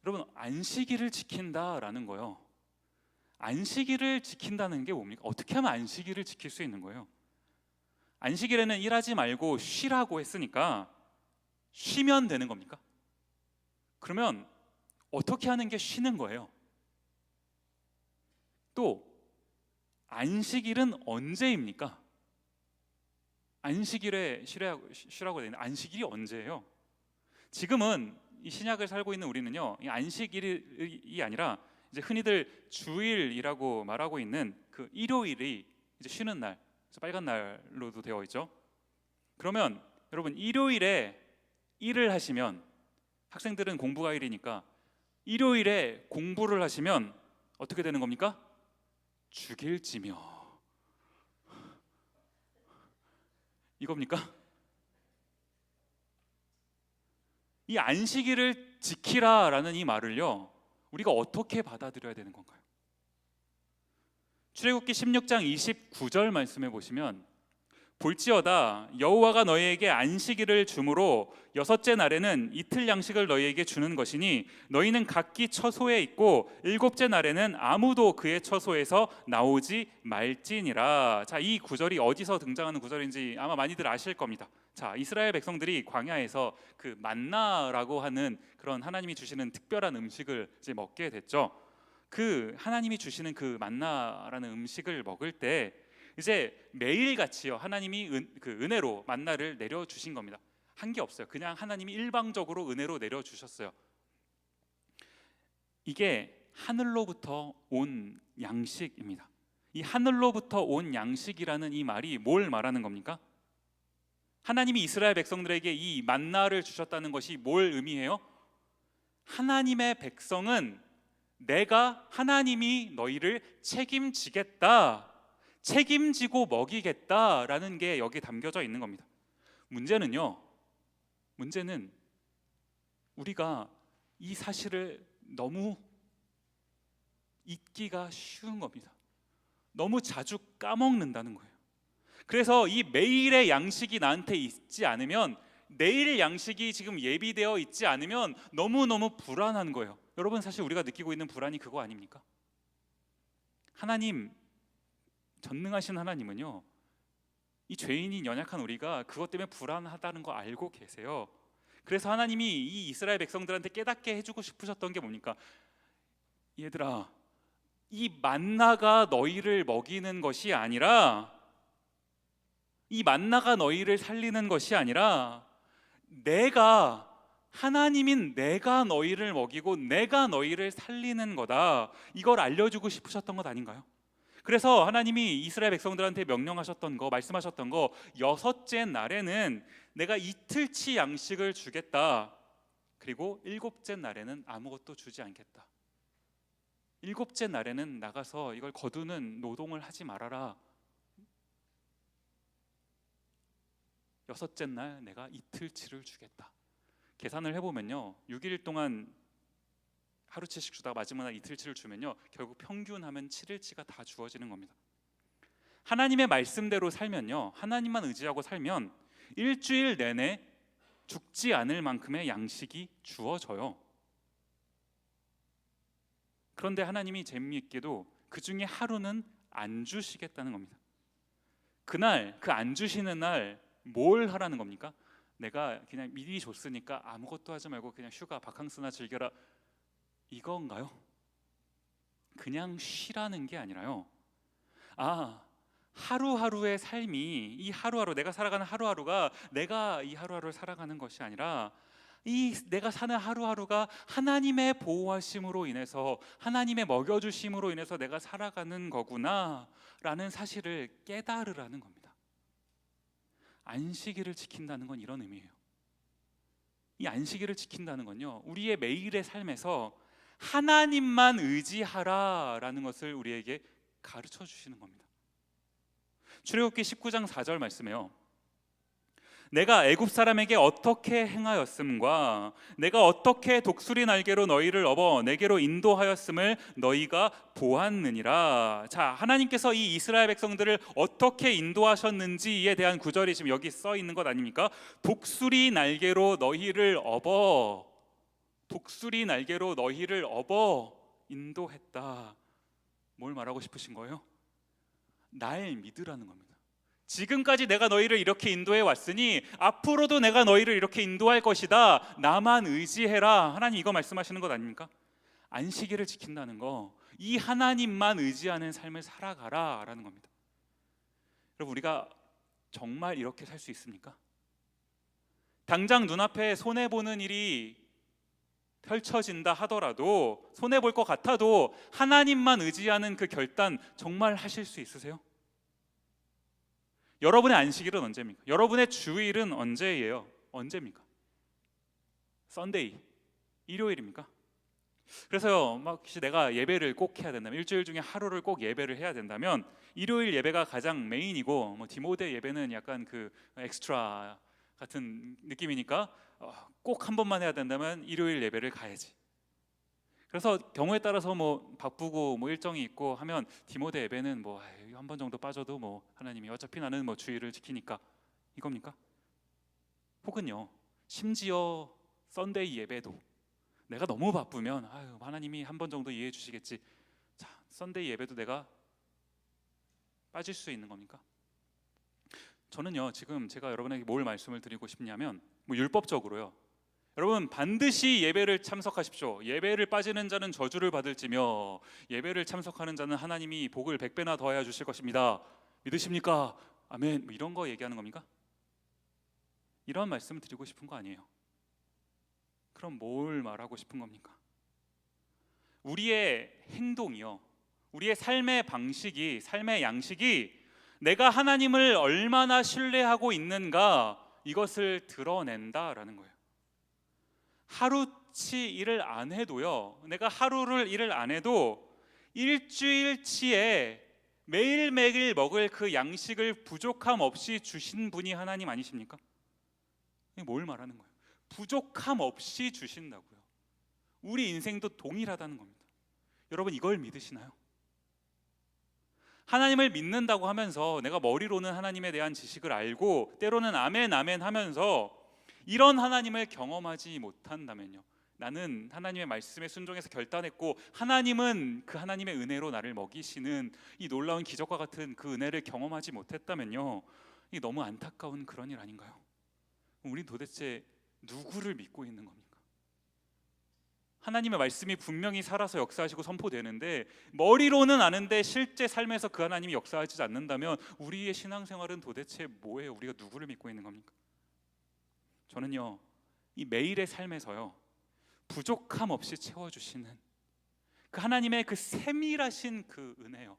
[SPEAKER 1] 여러분, 안식일을 지킨다라는 거요, 안식일을 지킨다는 게 뭡니까? 어떻게 하면 안식일을 지킬 수 있는 거예요? 안식일에는 일하지 말고 쉬라고 했으니까 쉬면 되는 겁니까? 그러면 어떻게 하는 게 쉬는 거예요? 또 안식일은 언제입니까? 안식일에 쉬라고 되어 있는 안식일이 언제예요? 지금은 이 신약을 살고 있는 우리는요, 이 안식일이 아니라 이제 흔히들 주일이라고 말하고 있는 그 일요일이 이제 쉬는 날, 빨간 날로도 되어 있죠. 그러면 여러분, 일요일에 일을 하시면, 학생들은 공부가 일이니까 일요일에 공부를 하시면 어떻게 되는 겁니까? 죽일지며. 이겁니까? 이 안식일을 지키라라는 이 말을요, 우리가 어떻게 받아들여야 되는 건가요? 출애굽기 16장 29절 말씀해 보시면, 볼지어다 여호와가 너희에게 안식일을 주므로 여섯째 날에는 이틀 양식을 너희에게 주는 것이니 너희는 각기 처소에 있고 일곱째 날에는 아무도 그의 처소에서 나오지 말지니라. 자, 이 구절이 어디서 등장하는 구절인지 아마 많이들 아실 겁니다. 자, 이스라엘 백성들이 광야에서 그 만나라고 하는 그런 하나님이 주시는 특별한 음식을 이제 먹게 됐죠. 그 하나님이 주시는 그 만나라는 음식을 먹을 때 이제 매일같이요, 하나님이 그 은혜로 만나를 내려주신 겁니다. 한 게 없어요. 그냥 하나님이 일방적으로 은혜로 내려주셨어요. 이게 하늘로부터 온 양식입니다. 이 하늘로부터 온 양식이라는 이 말이 뭘 말하는 겁니까? 하나님이 이스라엘 백성들에게 이 만나를 주셨다는 것이 뭘 의미해요? 하나님의 백성은 내가 하나님이 너희를 책임지겠다, 책임지고 먹이겠다라는 게 여기 담겨져 있는 겁니다. 문제는 우리가 이 사실을 너무 잊기가 쉬운 겁니다. 너무 자주 까먹는다는 거예요. 그래서 이 매일의 양식이 나한테 있지 않으면, 내일 양식이 지금 예비되어 있지 않으면 너무너무 불안한 거예요. 여러분, 사실 우리가 느끼고 있는 불안이 그거 아닙니까? 하나님, 전능하신 하나님은요, 이 죄인인 연약한 우리가 그것 때문에 불안하다는 거 알고 계세요. 그래서 하나님이 이 이스라엘 백성들한테 깨닫게 해주고 싶으셨던 게 뭡니까? 얘들아, 이 만나가 너희를 먹이는 것이 아니라, 이 만나가 너희를 살리는 것이 아니라, 내가, 하나님인 내가 너희를 먹이고 내가 너희를 살리는 거다, 이걸 알려주고 싶으셨던 것 아닌가요? 그래서 하나님이 이스라엘 백성들한테 명령하셨던 거, 말씀하셨던 거, 여섯째 날에는 내가 이틀치 양식을 주겠다, 그리고 일곱째 날에는 아무것도 주지 않겠다. 일곱째 날에는 나가서 이걸 거두는 노동을 하지 말아라. 여섯째 날 내가 이틀치를 주겠다. 계산을 해보면요, 6일 동안 하루치씩 주다가 마지막 날 이틀치를 주면요, 결국 평균하면 7일치가 다 주어지는 겁니다. 하나님의 말씀대로 살면요, 하나님만 의지하고 살면 일주일 내내 죽지 않을 만큼의 양식이 주어져요. 그런데 하나님이 재미있게도 그 중에 하루는 안 주시겠다는 겁니다. 그날, 그 안 주시는 날 뭘 하라는 겁니까? 내가 그냥 미리 줬으니까 아무것도 하지 말고 그냥 휴가, 바캉스나 즐겨라, 이건가요? 그냥 쉬라는 게 아니라요, 하루하루의 삶이, 이 하루하루, 내가 살아가는 하루하루가 내가 이 하루하루를 살아가는 것이 아니라, 이 내가 사는 하루하루가 하나님의 보호하심으로 인해서, 하나님의 먹여주심으로 인해서 내가 살아가는 거구나 라는 사실을 깨달으라는 겁니다. 안식일을 지킨다는 건 이런 의미예요. 이 안식일을 지킨다는 건요, 우리의 매일의 삶에서 하나님만 의지하라라는 것을 우리에게 가르쳐 주시는 겁니다. 출애굽기 19장 4절 말씀에요, 내가 애굽 사람에게 어떻게 행하였음과 내가 어떻게 독수리 날개로 너희를 업어 내게로 인도하였음을 너희가 보았느니라. 자, 하나님께서 이 이스라엘 백성들을 어떻게 인도하셨는지에 대한 구절이 지금 여기 써 있는 것 아닙니까? 독수리 날개로 너희를 업어, 독수리 날개로 너희를 업어 인도했다. 뭘 말하고 싶으신 거예요? 날 믿으라는 겁니다. 지금까지 내가 너희를 이렇게 인도해 왔으니 앞으로도 내가 너희를 이렇게 인도할 것이다, 나만 의지해라. 하나님 이거 말씀하시는 것 아닙니까? 안식일을 지킨다는 거, 이 하나님만 의지하는 삶을 살아가라 라는 겁니다. 여러분, 우리가 정말 이렇게 살 수 있습니까? 당장 눈앞에 손해보는 일이 펼쳐진다 하더라도, 손해볼 것 같아도 하나님만 의지하는 그 결단 정말 하실 수 있으세요? 여러분의 안식일은 언제입니까? 여러분의 주일은 언제예요? 언제입니까? 썬데이, 일요일입니까? 그래서요, 막 혹시 내가 예배를 꼭 해야 된다면, 일주일 중에 하루를 꼭 예배를 해야 된다면 일요일 예배가 가장 메인이고, 뭐 디모데 예배는 약간 그 엑스트라 같은 느낌이니까 꼭 한 번만 해야 된다면 일요일 예배를 가야지. 그래서 경우에 따라서 뭐 바쁘고 뭐 일정이 있고 하면 디모데 예배는 뭐 한 번 정도 빠져도 뭐 하나님이 어차피 나는 뭐 주일을 지키니까, 이겁니까? 혹은요, 심지어 썬데이 예배도 내가 너무 바쁘면 하나님이 한 번 정도 이해해 주시겠지, 자, 썬데이 예배도 내가 빠질 수 있는 겁니까? 저는요, 지금 제가 여러분에게 뭘 말씀을 드리고 싶냐면, 뭐 율법적으로요, 여러분 반드시 예배를 참석하십시오. 예배를 빠지는 자는 저주를 받을지며 예배를 참석하는 자는 하나님이 복을 100배나 더하여 주실 것입니다. 믿으십니까? 아멘. 뭐 이런 거 얘기하는 겁니까? 이런 말씀을 드리고 싶은 거 아니에요. 그럼 뭘 말하고 싶은 겁니까? 우리의 행동이요, 우리의 삶의 방식이, 삶의 양식이 내가 하나님을 얼마나 신뢰하고 있는가, 이것을 드러낸다라는 거예요. 하루치 일을 안 해도요, 내가 하루를 일을 안 해도 일주일치에 매일매일 먹을 그 양식을 부족함 없이 주신 분이 하나님 아니십니까? 이게 뭘 말하는 거예요? 부족함 없이 주신다고요. 우리 인생도 동일하다는 겁니다. 여러분, 이걸 믿으시나요? 하나님을 믿는다고 하면서 내가 머리로는 하나님에 대한 지식을 알고 때로는 아멘 아멘 하면서 이런 하나님을 경험하지 못한다면요, 나는 하나님의 말씀에 순종해서 결단했고 하나님은 그 하나님의 은혜로 나를 먹이시는 이 놀라운 기적과 같은 그 은혜를 경험하지 못했다면요, 이게 너무 안타까운 그런 일 아닌가요? 우린 도대체 누구를 믿고 있는 겁니까? 하나님의 말씀이 분명히 살아서 역사하시고 선포되는데 머리로는 아는데 실제 삶에서 그 하나님이 역사하지 않는다면 우리의 신앙생활은 도대체 뭐예요? 우리가 누구를 믿고 있는 겁니까? 저는요, 이 매일의 삶에서요, 부족함 없이 채워주시는 그 하나님의 그 세밀하신 그 은혜요,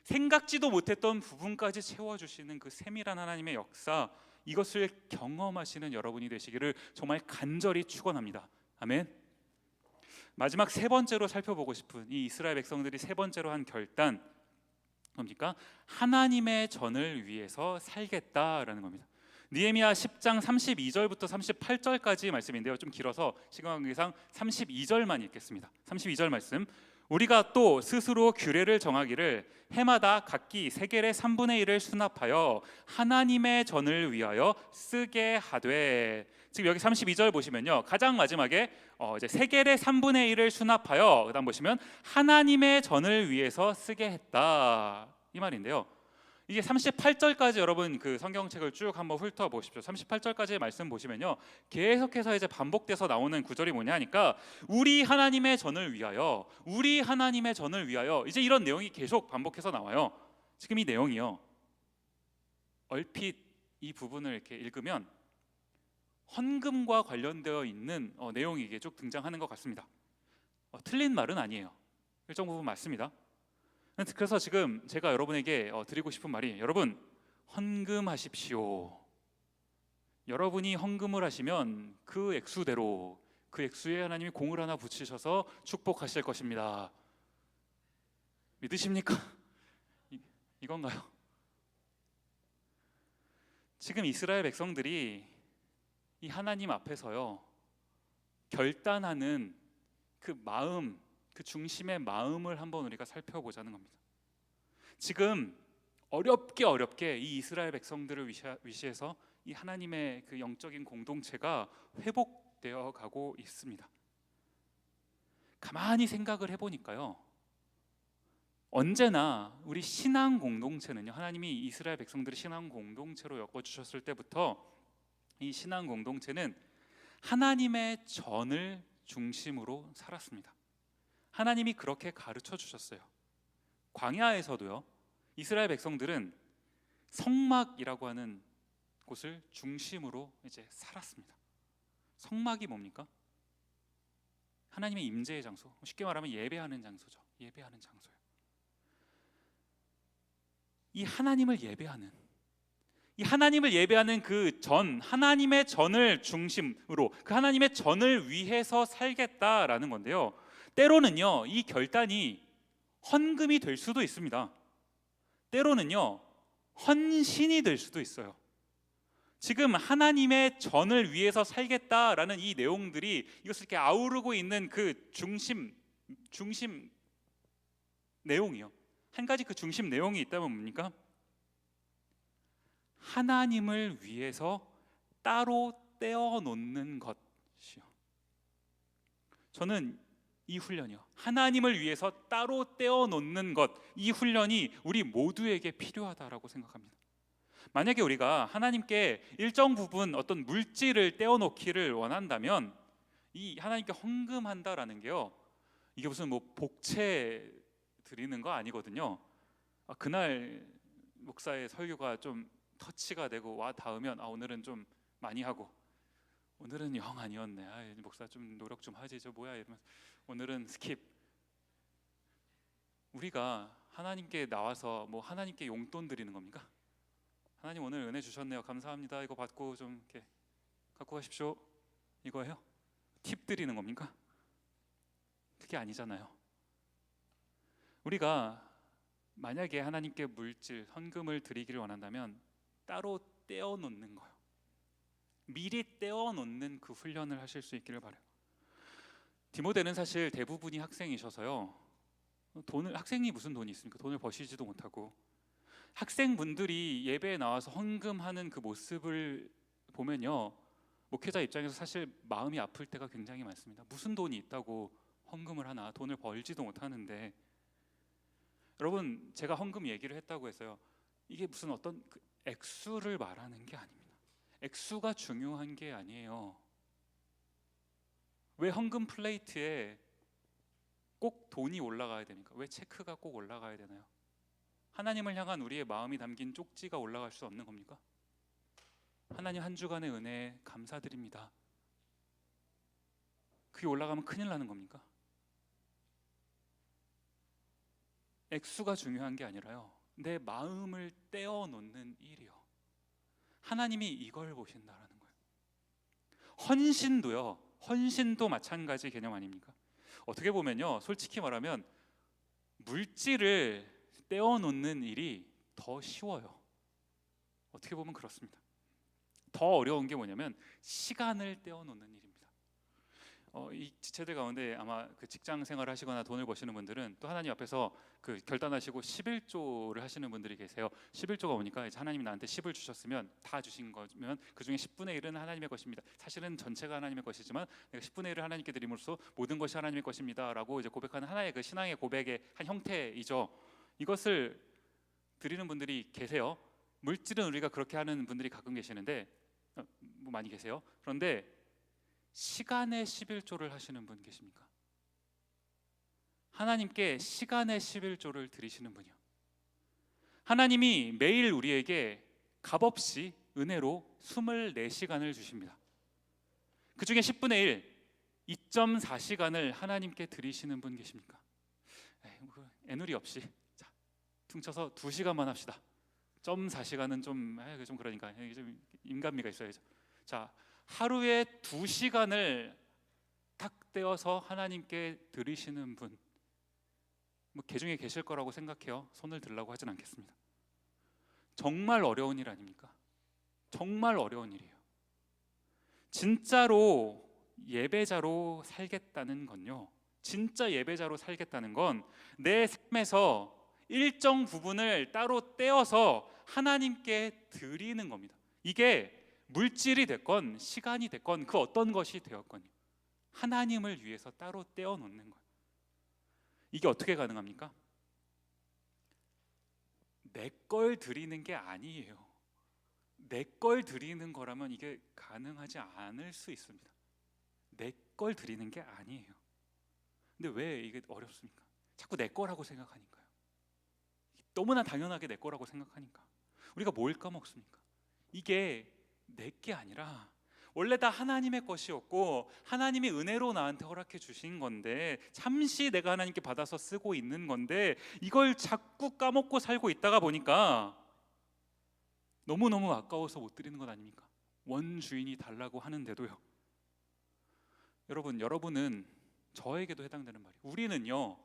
[SPEAKER 1] 생각지도 못했던 부분까지 채워주시는 그 세밀한 하나님의 역사, 이것을 경험하시는 여러분이 되시기를 정말 간절히 축원합니다. 아멘. 마지막 세 번째로 살펴보고 싶은 이 이스라엘 백성들이 세 번째로 한 결단 뭡니까? 하나님의 전을 위해서 살겠다라는 겁니다. 느헤미야 10장 32절부터 38절까지 말씀인데요, 좀 길어서 시간 관계상 32절만 읽겠습니다. 32절 말씀: 우리가 또 스스로 규례를 정하기를 해마다 각기 세겔의 3분의 1을 수납하여 하나님의 전을 위하여 쓰게 하되. 지금 여기 32절 보시면요, 가장 마지막에 이제 세겔의 3분의 1을 수납하여, 그다음 보시면 하나님의 전을 위해서 쓰게 했다, 이 말인데요. 이게 38절까지 여러분 그 성경책을 쭉 한번 훑어 보십시오. 38절까지의 말씀 보시면요, 계속해서 이제 반복돼서 나오는 구절이 뭐냐 하니까 우리 하나님의 전을 위하여, 우리 하나님의 전을 위하여, 이제 이런 내용이 계속 반복해서 나와요. 지금 이 내용이요, 얼핏 이 부분을 이렇게 읽으면 헌금과 관련되어 있는 내용이 이게 쭉 등장하는 것 같습니다. 틀린 말은 아니에요. 일정 부분 맞습니다. 그래서 지금 제가 여러분에게 드리고 싶은 말이, 여러분 헌금하십시오. 여러분이 헌금을 하시면 그 액수대로, 그 액수에 하나님이 공을 하나 붙이셔서 축복하실 것입니다. 믿으십니까? 이건가요? 지금 이스라엘 백성들이 이 하나님 앞에서요, 결단하는 그 마음, 그 중심의 마음을 한번 우리가 살펴보자는 겁니다. 지금 어렵게 이 이스라엘 백성들을 위시해서 이 하나님의 그 영적인 공동체가 회복되어 가고 있습니다. 가만히 생각을 해보니까요, 언제나 우리 신앙 공동체는요, 하나님이 이스라엘 백성들을 신앙 공동체로 엮어주셨을 때부터 이 신앙 공동체는 하나님의 전을 중심으로 살았습니다. 하나님이 그렇게 가르쳐 주셨어요. 광야에서도요, 이스라엘 백성들은 성막이라고 하는 곳을 중심으로 이제 살았습니다. 성막이 뭡니까? 하나님의 임재의 장소, 쉽게 말하면 예배하는 장소죠. 예배하는 장소예요. 이 하나님을 예배하는 그 전, 하나님의 전을 중심으로, 그 하나님의 전을 위해서 살겠다라는 건데요, 때로는요 이 결단이 헌금이 될 수도 있습니다. 때로는요 헌신이 될 수도 있어요. 지금 하나님의 전을 위해서 살겠다라는 이 내용들이 이것을 이렇게 아우르고 있는 그 중심 내용이요, 한 가지 그 중심 내용이 있다면 뭡니까? 하나님을 위해서 따로 떼어 놓는 것이요. 저는 이 훈련이요, 하나님을 위해서 따로 떼어 놓는 것, 이 훈련이 우리 모두에게 필요하다라고 생각합니다. 만약에 우리가 하나님께 일정 부분 어떤 물질을 떼어 놓기를 원한다면 이 하나님께 헌금한다라는 게요, 이게 무슨 뭐 복채 드리는 거 아니거든요. 그날 목사의 설교가 좀 터치가 되고 와 닿으면 오늘은 좀 많이 하고, 오늘은 영 아니었네, 목사 좀 노력 좀 하지, 저 뭐야 이러면서 오늘은 스킵. 우리가 하나님께 나와서 뭐 하나님께 용돈 드리는 겁니까? 하나님 오늘 은혜 주셨네요. 감사합니다. 이거 받고 좀 이렇게 갖고 가십시오. 이거예요? 팁 드리는 겁니까? 그게 아니잖아요. 우리가 만약에 하나님께 물질, 헌금을 드리기를 원한다면 따로 떼어 놓는 거예요. 미리 떼어 놓는 그 훈련을 하실 수 있기를 바라요. 디모데는 사실 대부분이 학생이셔서요. 학생이 무슨 돈이 있습니까? 돈을 버시지도 못하고, 학생분들이 예배에 나와서 헌금하는 그 모습을 보면요, 목회자 입장에서 사실 마음이 아플 때가 굉장히 많습니다. 무슨 돈이 있다고 헌금을 하나, 돈을 벌지도 못하는데. 여러분, 제가 헌금 얘기를 했다고 해서요, 이게 무슨 어떤 그 액수를 말하는 게 아닙니다. 액수가 중요한 게 아니에요. 왜 헌금 플레이트에 꼭 돈이 올라가야 됩니까? 왜 체크가 꼭 올라가야 되나요? 하나님을 향한 우리의 마음이 담긴 쪽지가 올라갈 수 없는 겁니까? 하나님 한 주간의 은혜에 감사드립니다. 그게 올라가면 큰일 나는 겁니까? 액수가 중요한 게 아니라요, 내 마음을 떼어 놓는 일이요. 하나님이 이걸 보신다라는 거예요. 헌신도 마찬가지 개념 아닙니까? 어떻게 보면요, 솔직히 말하면 물질을 떼어 놓는 일이 더 쉬워요. 어떻게 보면 그렇습니다. 더 어려운 게 뭐냐면 시간을 떼어 놓는 일입니다. 이 지체들 가운데 아마 그 직장 생활을 하시거나 돈을 버시는 분들은 또 하나님 앞에서 그 결단하시고 11조를 하시는 분들이 계세요. 11조가 오니까 이제 하나님이 나한테 10을 주셨으면, 다 주신 거면 그 중에 10분의 1은 하나님의 것입니다. 사실은 전체가 하나님의 것이지만 내가 10분의 1을 하나님께 드림으로써 모든 것이 하나님의 것입니다라고 이제 고백하는 하나의 그 신앙의 고백의 한 형태이죠. 이것을 드리는 분들이 계세요. 물질은 우리가 그렇게 하는 분들이 가끔 계시는데, 뭐 많이 계세요. 그런데 시간의 11조를 하시는 분 계십니까? 하나님께 시간의 11조를 드리시는 분이요. 하나님이 매일 우리에게 값없이 은혜로 24시간을 주십니다. 그 중에 10분의 1, 2.4시간을 하나님께 드리시는 분 계십니까? 애누리 없이 자, 퉁쳐서 2시간만 합시다. 0.4시간은 좀 그러니까 좀 인간미가 있어야죠. 자, 하루에 2시간을 탁 떼어서 하나님께 드리시는 분, 뭐 개중에 계실 거라고 생각해요. 손을 들라고 하진 않겠습니다. 정말 어려운 일 아닙니까? 정말 어려운 일이에요. 진짜로 예배자로 살겠다는 건요, 진짜 예배자로 살겠다는 건 내 삶에서 일정 부분을 따로 떼어서 하나님께 드리는 겁니다. 이게 물질이 됐건 시간이 됐건 그 어떤 것이 되었건요, 하나님을 위해서 따로 떼어 놓는 거예요. 이게 어떻게 가능합니까? 내 걸 드리는 게 아니에요. 내 걸 드리는 거라면 이게 가능하지 않을 수 있습니다. 내 걸 드리는 게 아니에요. 근데 왜 이게 어렵습니까? 자꾸 내 거라고 생각하니까요. 너무나 당연하게 내 거라고 생각하니까. 우리가 뭘 까먹습니까? 이게 내 게 아니라 원래 다 하나님의 것이었고, 하나님이 은혜로 나한테 허락해 주신 건데, 잠시 내가 하나님께 받아서 쓰고 있는 건데, 이걸 자꾸 까먹고 살고 있다가 보니까 너무너무 아까워서 못 드리는 것 아닙니까? 원주인이 달라고 하는데도요. 여러분은 저에게도 해당되는 말이에요. 우리는요,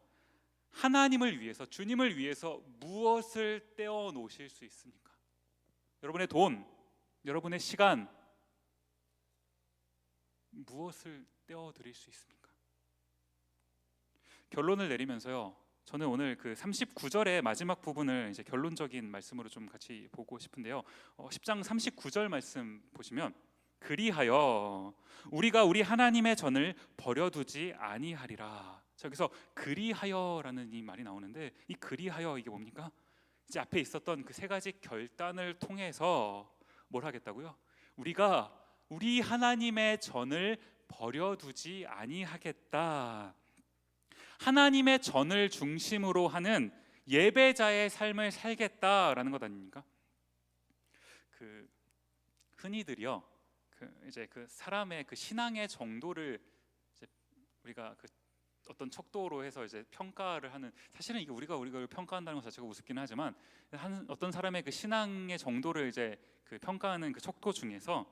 [SPEAKER 1] 하나님을 위해서, 주님을 위해서 무엇을 떼어 놓으실 수 있습니까? 여러분의 돈, 여러분의 시간, 무엇을 떼어 드릴 수 있습니까? 결론을 내리면서요, 저는 오늘 그 39절의 마지막 부분을 이제 결론적인 말씀으로 좀 같이 보고 싶은데요. 10장 39절 말씀 보시면, 그리하여 우리가 우리 하나님의 전을 버려두지 아니하리라. 저기서 그리하여라는 이 말이 나오는데, 이 그리하여 이게 뭡니까? 이제 앞에 있었던 그 세 가지 결단을 통해서 뭘 하겠다고요? 우리가 우리 하나님의 전을 버려두지 아니하겠다. 하나님의 전을 중심으로 하는 예배자의 삶을 살겠다라는 것 아닙니까? 그 흔히들이요, 이제 그 사람의 그 신앙의 정도를 이제 우리가 그 어떤 척도로 해서 이제 평가를 하는, 사실은 이게 우리가 평가한다는 것 자체가 우습긴 하지만 어떤 사람의 그 신앙의 정도를 이제 그 평가하는 그 척도 중에서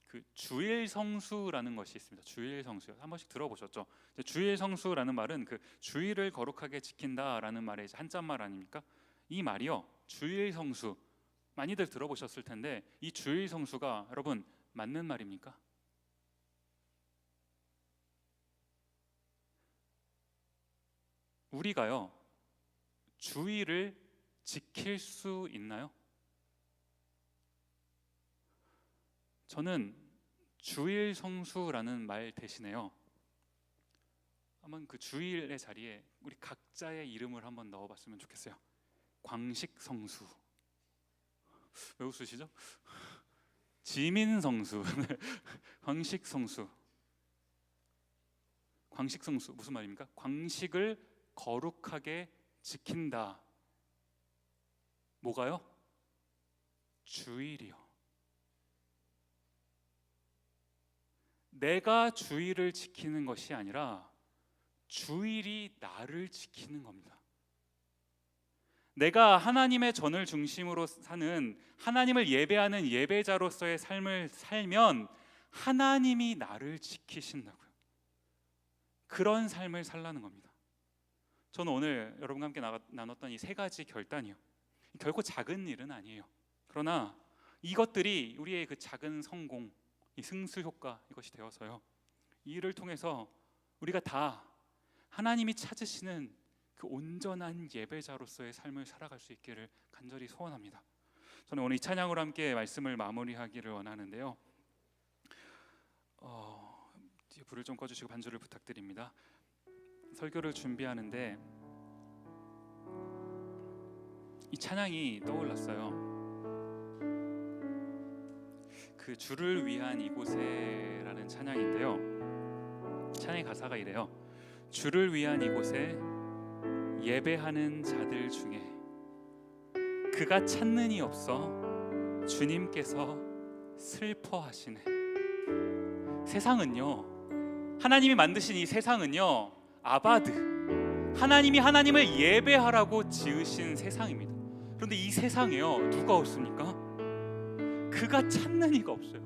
[SPEAKER 1] 그 주일 성수라는 것이 있습니다. 주일 성수 한 번씩 들어보셨죠? 주일 성수라는 말은 그 주일을 거룩하게 지킨다라는 말의 한자말 아닙니까? 이 말이요, 주일 성수 많이들 들어보셨을 텐데 이 주일 성수가 여러분 맞는 말입니까? 우리가요 주일을 지킬 수 있나요? 저는 주일 성수라는 말 대신에요 한번 그 주일의 자리에 우리 각자의 이름을 한번 넣어봤으면 좋겠어요. 광식 성수. 왜 웃으시죠? 지민 성수. 광식 성수. 광식 성수 무슨 말입니까? 광식을 거룩하게 지킨다. 뭐가요? 주일이요. 내가 주일을 지키는 것이 아니라 주일이 나를 지키는 겁니다. 내가 하나님의 전을 중심으로 사는, 하나님을 예배하는 예배자로서의 삶을 살면 하나님이 나를 지키신다고요. 그런 삶을 살라는 겁니다. 저는 오늘 여러분과 함께 나눴던 이 세 가지 결단이요, 결코 작은 일은 아니에요. 그러나 이것들이 우리의 그 작은 성공, 이 승수 효과, 이것이 되어서요 이 일을 통해서 우리가 다 하나님이 찾으시는 그 온전한 예배자로서의 삶을 살아갈 수 있기를 간절히 소원합니다. 저는 오늘 이 찬양으로 함께 말씀을 마무리하기를 원하는데요 불을 좀 꺼주시고 반주를 부탁드립니다. 설교를 준비하는데 이 찬양이 떠올랐어요. 그 주를 위한 이곳에라는 찬양인데요 찬양의 가사가 이래요. 주를 위한 이곳에 예배하는 자들 중에 그가 찾는 이 없어 주님께서 슬퍼하시네. 세상은요, 하나님이 만드신 이 세상은요 아바드, 하나님이 하나님을 예배하라고 지으신 세상입니다. 그런데 이 세상에요 누가 없습니까? 그가 찾는 이가 없어요.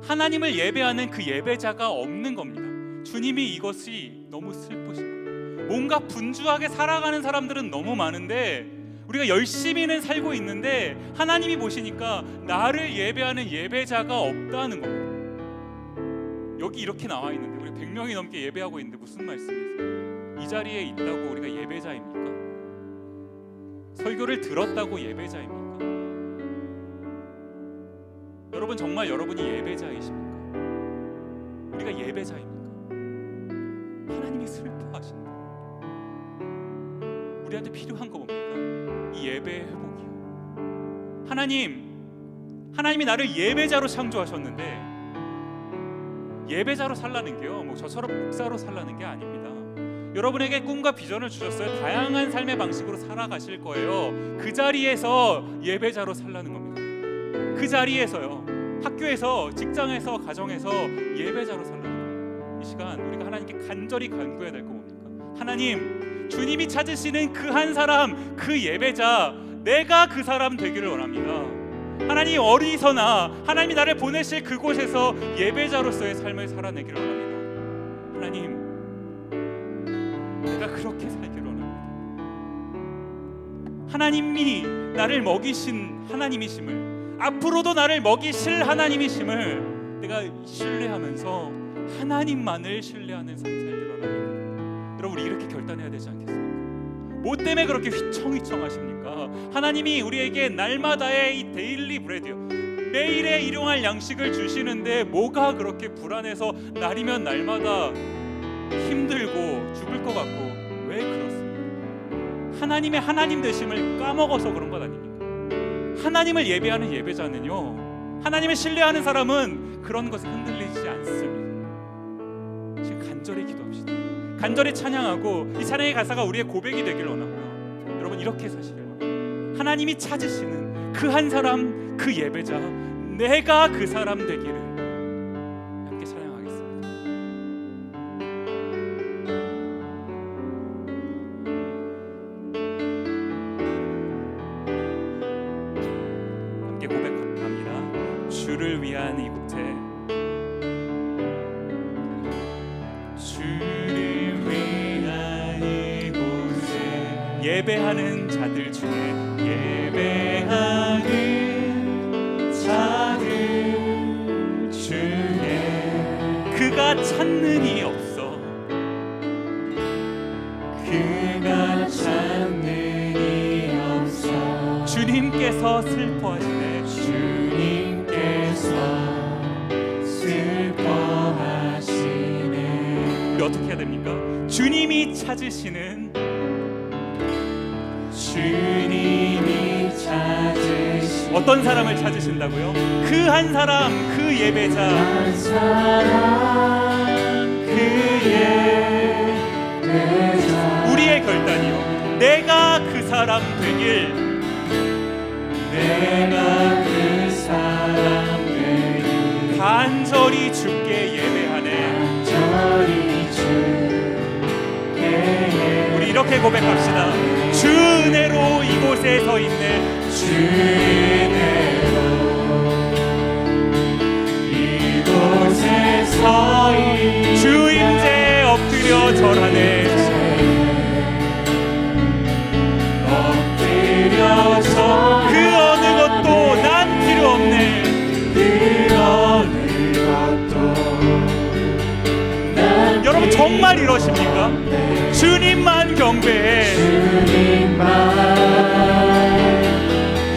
[SPEAKER 1] 하나님을 예배하는 그 예배자가 없는 겁니다. 주님이 이것이 너무 슬프신 거예요. 뭔가 분주하게 살아가는 사람들은 너무 많은데 우리가 열심히는 살고 있는데 하나님이 보시니까 나를 예배하는 예배자가 없다는 겁니다. 여기 이렇게 나와 있는데 우리 100명이 넘게 예배하고 있는데 무슨 말씀이세요? 이 자리에 있다고 우리가 예배자입니까? 설교를 들었다고 예배자입니까? 여러분 정말 여러분이 예배자이십니까? 우리가 예배자입니까? 하나님이 슬퍼하신다. 우리한테 필요한 거 뭡니까? 이 예배의 회복이요. 하나님이 나를 예배자로 창조하셨는데 예배자로 살라는 게요 뭐 저처럼 목사로 살라는 게 아닙니다. 여러분에게 꿈과 비전을 주셨어요. 다양한 삶의 방식으로 살아가실 거예요. 그 자리에서 예배자로 살라는 겁니다. 그 자리에서요, 학교에서, 직장에서, 가정에서 예배자로 살라는 거예요. 이 시간 우리가 하나님께 간절히 간구해야 될 거 뭡니까? 하나님, 주님이 찾으시는 그 한 사람, 그 예배자, 내가 그 사람 되기를 원합니다. 하나님, 어디서나 하나님이 나를 보내실 그곳에서 예배자로서의 삶을 살아내기를 원합니다. 하나님, 내가 그렇게 살기를 원합니다. 하나님이 나를 먹이신 하나님이심을, 앞으로도 나를 먹이실 하나님이심을 내가 신뢰하면서 하나님만을 신뢰하는 삶 살기를 원합니다. 여러분, 우리 이렇게 결단해야 되지 않겠습니까? 뭐 때문에 그렇게 휘청휘청하십니까? 하나님이 우리에게 날마다의 이 데일리 브레드요, 매일의 일용할 양식을 주시는데 뭐가 그렇게 불안해서 날이면 날마다 힘들고 죽을 것 같고 왜 그렇습니까? 하나님의 하나님 되심을 까먹어서 그런 것 아닙니까? 하나님을 예배하는 예배자는요, 하나님을 신뢰하는 사람은 그런 것에 흔들리지 않습니다. 지금 간절히 기도합시다. 간절히 찬양하고 이 찬양의 가사가 우리의 고백이 되길 원하고요. 여러분, 이렇게 사시길 원합니다. 하나님이 찾으시는 그 한 사람, 그 예배자, 내가 그 사람 되기를 함께 찬양하겠습니다. 주를 위한 이곳에 주를 위한 이곳에 예배하는 자들 중에 예배하는 자들 중에 그가 찾는 이 없어 그가 찾는 이 없어 주님께서 슬퍼하시네 주님께서 슬퍼하시네 우리 어떻게 해야 됩니까? 주님이 찾으시는 주님이 찾으시는 어떤 사람을 찾으신다고요? 그 한 사람, 그 예배자 한 사람, 그 예배자 우리의 결단이요 내가 그 사람 되길 내가 그 사람 되길 간절히 주께 예배하네 간절히 주께 예배하네 우리 이렇게 고백합시다 주 은혜로 이곳에 서 있네 주 은혜로 이곳에 서 있네 주 임재 엎드려 절하네 엎드려 절 그 어느 것도 난 필요 없네 그 어느 것도 난 여러분 정말 이러십니까? 주님만 경배해 주님만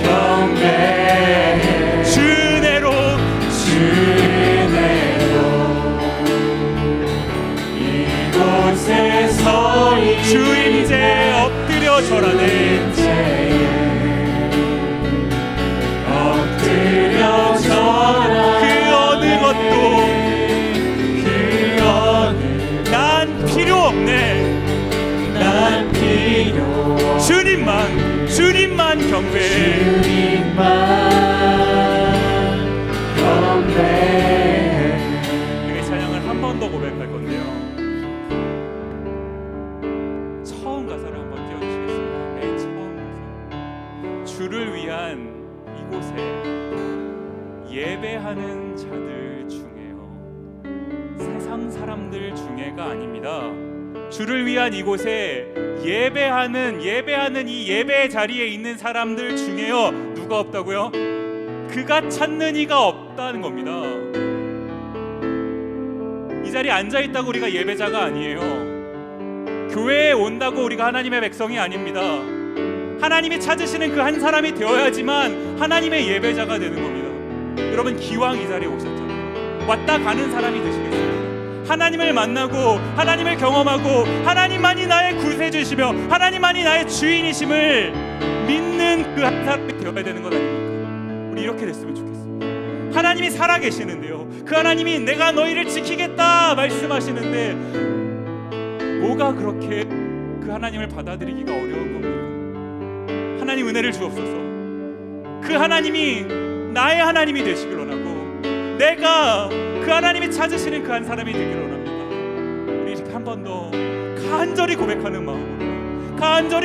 [SPEAKER 1] 경배해 주 은혜로 이곳에 서 있네 주 임재 엎드려 절하네 엎드려 절하네 그 어느 것도 그 어느 난 필요 없네 난 필요 주님만 경배해 주님만 경배해 우리가 찬양을 한 번 더 고백할 건데요 처음 가사를 한번 띄워주시겠습니다 맨 처음 가사 주를 위한 이곳에 예배하는 자들 중에요 세상 사람들 중에가 아닙니다 주를 위한 이곳에 예배하는 이 예배 자리에 있는 사람들 중에요 누가 없다고요? 그가 찾는 이가 없다는 겁니다 이 자리에 앉아있다고 우리가 예배자가 아니에요 교회에 온다고 우리가 하나님의 백성이 아닙니다 하나님이 찾으시는 그 한 사람이 되어야지만 하나님의 예배자가 되는 겁니다 여러분 기왕 이 자리에 오셨잖아요 왔다 가는 사람이 되시겠습니까? 하나님을 만나고 하나님을 경험하고 하나님만이 나의 구세주시며 하나님만이 나의 주인이심을 믿는 그 한 사람이 되어야 되는 것 아닙니까? 우리 이렇게 됐으면 좋겠습니다 하나님이 살아계시는데요 그 하나님이 내가 너희를 지키겠다 말씀하시는데 뭐가 그렇게 그 하나님을 받아들이기가 어려운 겁니까? 하나님 은혜를 주옵소서 그 하나님이 나의 하나님이 되시길 원하고 내가 그 하나님이 찾으시는 그 한 사람이 되기를 원합니다 우리 이렇게 한 번 더 간절히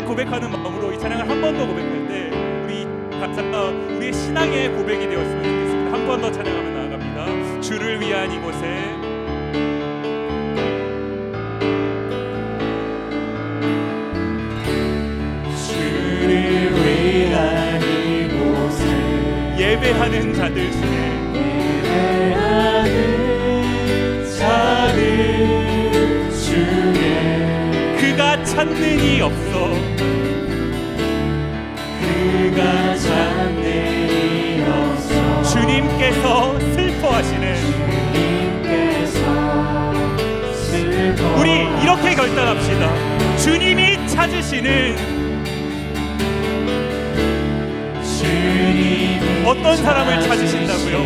[SPEAKER 1] 고백하는 마음으로 이 찬양을 한 번 더 고백할 때 우리 각자가 우리의 신앙의 고백이 되었으면 좋겠습니다 한 번 더 찬양하며 나아갑니다 주를 위한 이곳에 주를 위한 이곳에 예배하는 자들 중에 자들 중에 그가 찾는 이 없어 그가 찾는 이 없어 주님께서 슬퍼하시네 우리 이렇게 결단합시다 주님이 찾으시는 어떤 사람을 찾으신다고요?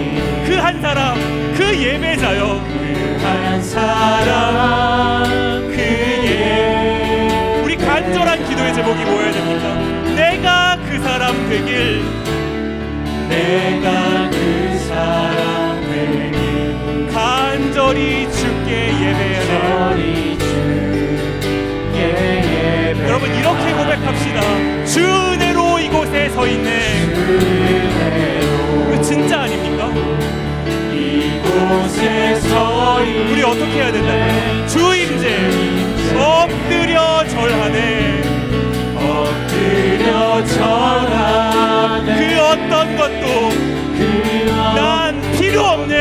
[SPEAKER 1] 그 한 사람, 그 예배자요. 그 한 사람, 그 예배. 우리 간절한 기도의 제목이 뭐여야 됩니까? 내가 그 사람 되길, 내가 그 사람 되길. 간절히 주께 예배하네. 여러분 이렇게 고백합시다. 주 은혜로 이곳에 서 있네. 이거 진짜 아닙니까? 우리 어떻게 해야 된다고요? 주 임재 엎드려 절하네.
[SPEAKER 2] 엎드려 절하네.
[SPEAKER 1] 그 어떤 것도 난 필요 없네.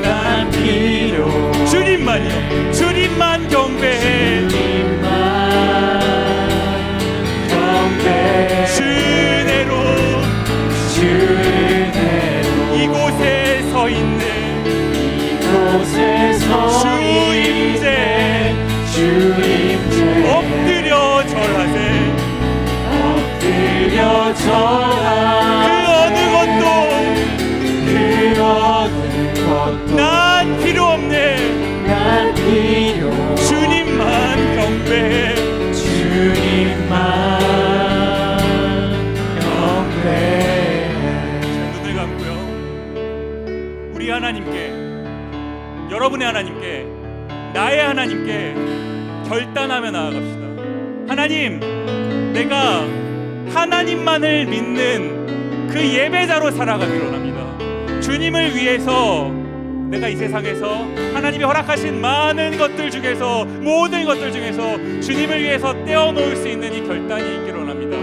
[SPEAKER 2] 난 필요
[SPEAKER 1] 주님만이요. 주님만 경배해. 주내로 이곳에 서 있네. 주 임재 엎드려 절하세.
[SPEAKER 2] 엎드려 절하네.
[SPEAKER 1] 그 어느 것도 난 필요 없네.
[SPEAKER 2] 난 필요
[SPEAKER 1] 주님만 경배해.
[SPEAKER 2] 주님만 경배해.
[SPEAKER 1] 눈을 감고요. 우리 하나님께, 여러분의 하나님께, 나의 하나님께 결단하며 나아갑시다. 하나님, 내가 하나님만을 믿는 그 예배자로 살아가기로 합니다. 주님을 위해서 내가 이 세상에서 하나님이 허락하신 많은 것들 중에서, 모든 것들 중에서 주님을 위해서 떼어놓을 수 있는 이 결단이 있기로 합니다.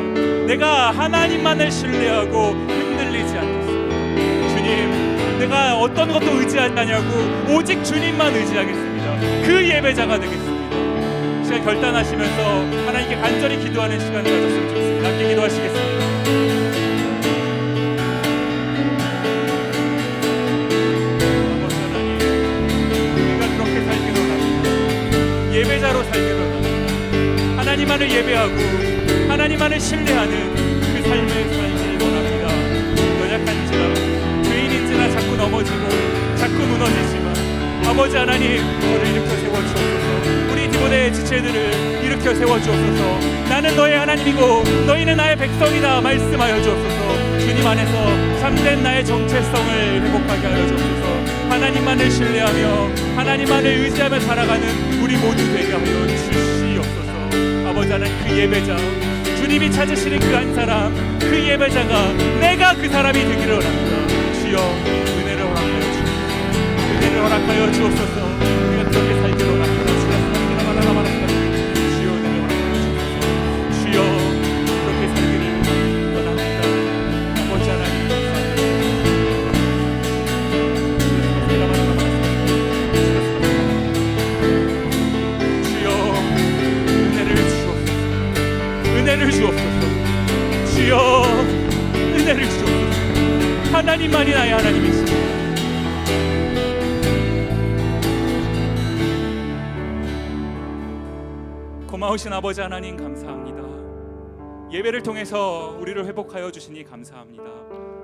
[SPEAKER 1] 내가 하나님만을 신뢰하고 흔들리지 않겠습니다. 주님, 내가 어떤 것도 의지하지 않냐고 오직 주님만 의지하겠습니다. 그 예배자가 되겠습니다. 시간 결단하시면서 하나님께 간절히 기도하는 시간을 가졌으면 좋겠습니다. 함께 기도하시겠습니다. 예배자로 살기로 합니다. 하나님만을 예배하고 하나님만을 신뢰하는 그 삶을 살기 원합니다. 연약한지라 죄인인지라 자꾸 넘어지고 자꾸 무너지지만 아버지 하나님, 저를 일으켜 세워주옵소서. 우리 디모데의 지체들을 일으켜 세워주옵소서. 나는 너의 하나님이고 너희는 나의 백성이다 말씀하여 주옵소서. 주님 안에서 참된 나의 정체성을 회복하게 하여 주옵소서. 하나님만을 신뢰하며 하나님만을 의지하며 살아가는 우리 모두 되게 하여 주시옵소서. 아버지 하나님, 그 예배자, 주님이 찾으시는 그 한 사람, 그 예배자가 내가 그 사람이 되기를 원합니다. 주여, 은혜를 허락하여 주옵소서. 은혜를 허락하여 주옵소서. 우리가 그렇게 살기를 원합니다. 주여, 은혜를 허락하여 주옵소서. 주여, 그렇게 살기를 원합니다. 아버지 하나님, 은혜를 주옵소서. 주여, 은혜를 주옵소서. 하나님만이 나의 하나님이시오. 고마우신 아버지 하나님, 감사합니다. 예배를 통해서 우리를 회복하여 주시니 감사합니다.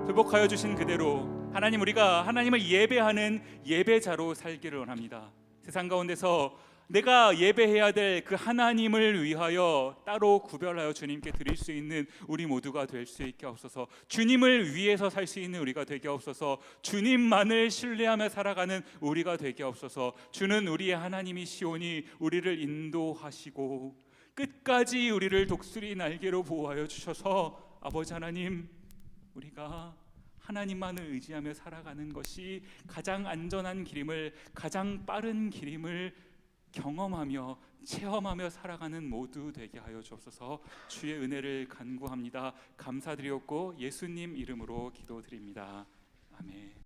[SPEAKER 1] 회복하여 주신 그대로 하나님, 우리가 하나님을 예배하는 예배자로 살기를 원합니다. 세상 가운데서 내가 예배해야 될 그 하나님을 위하여 따로 구별하여 주님께 드릴 수 있는 우리 모두가 될 수 있게 하옵소서. 주님을 위해서 살 수 있는 우리가 되게 하옵소서. 주님만을 신뢰하며 살아가는 우리가 되게 하옵소서. 주는 우리의 하나님이시오니 우리를 인도하시고 끝까지 우리를 독수리 날개로 보호하여 주셔서 아버지 하나님, 우리가 하나님만을 의지하며 살아가는 것이 가장 안전한 길임을, 가장 빠른 길임을 경험하며 체험하며 살아가는 모두 되게 하여 주옵소서. 주의 은혜를 간구합니다. 감사드리옵고 예수님 이름으로 기도드립니다. 아멘.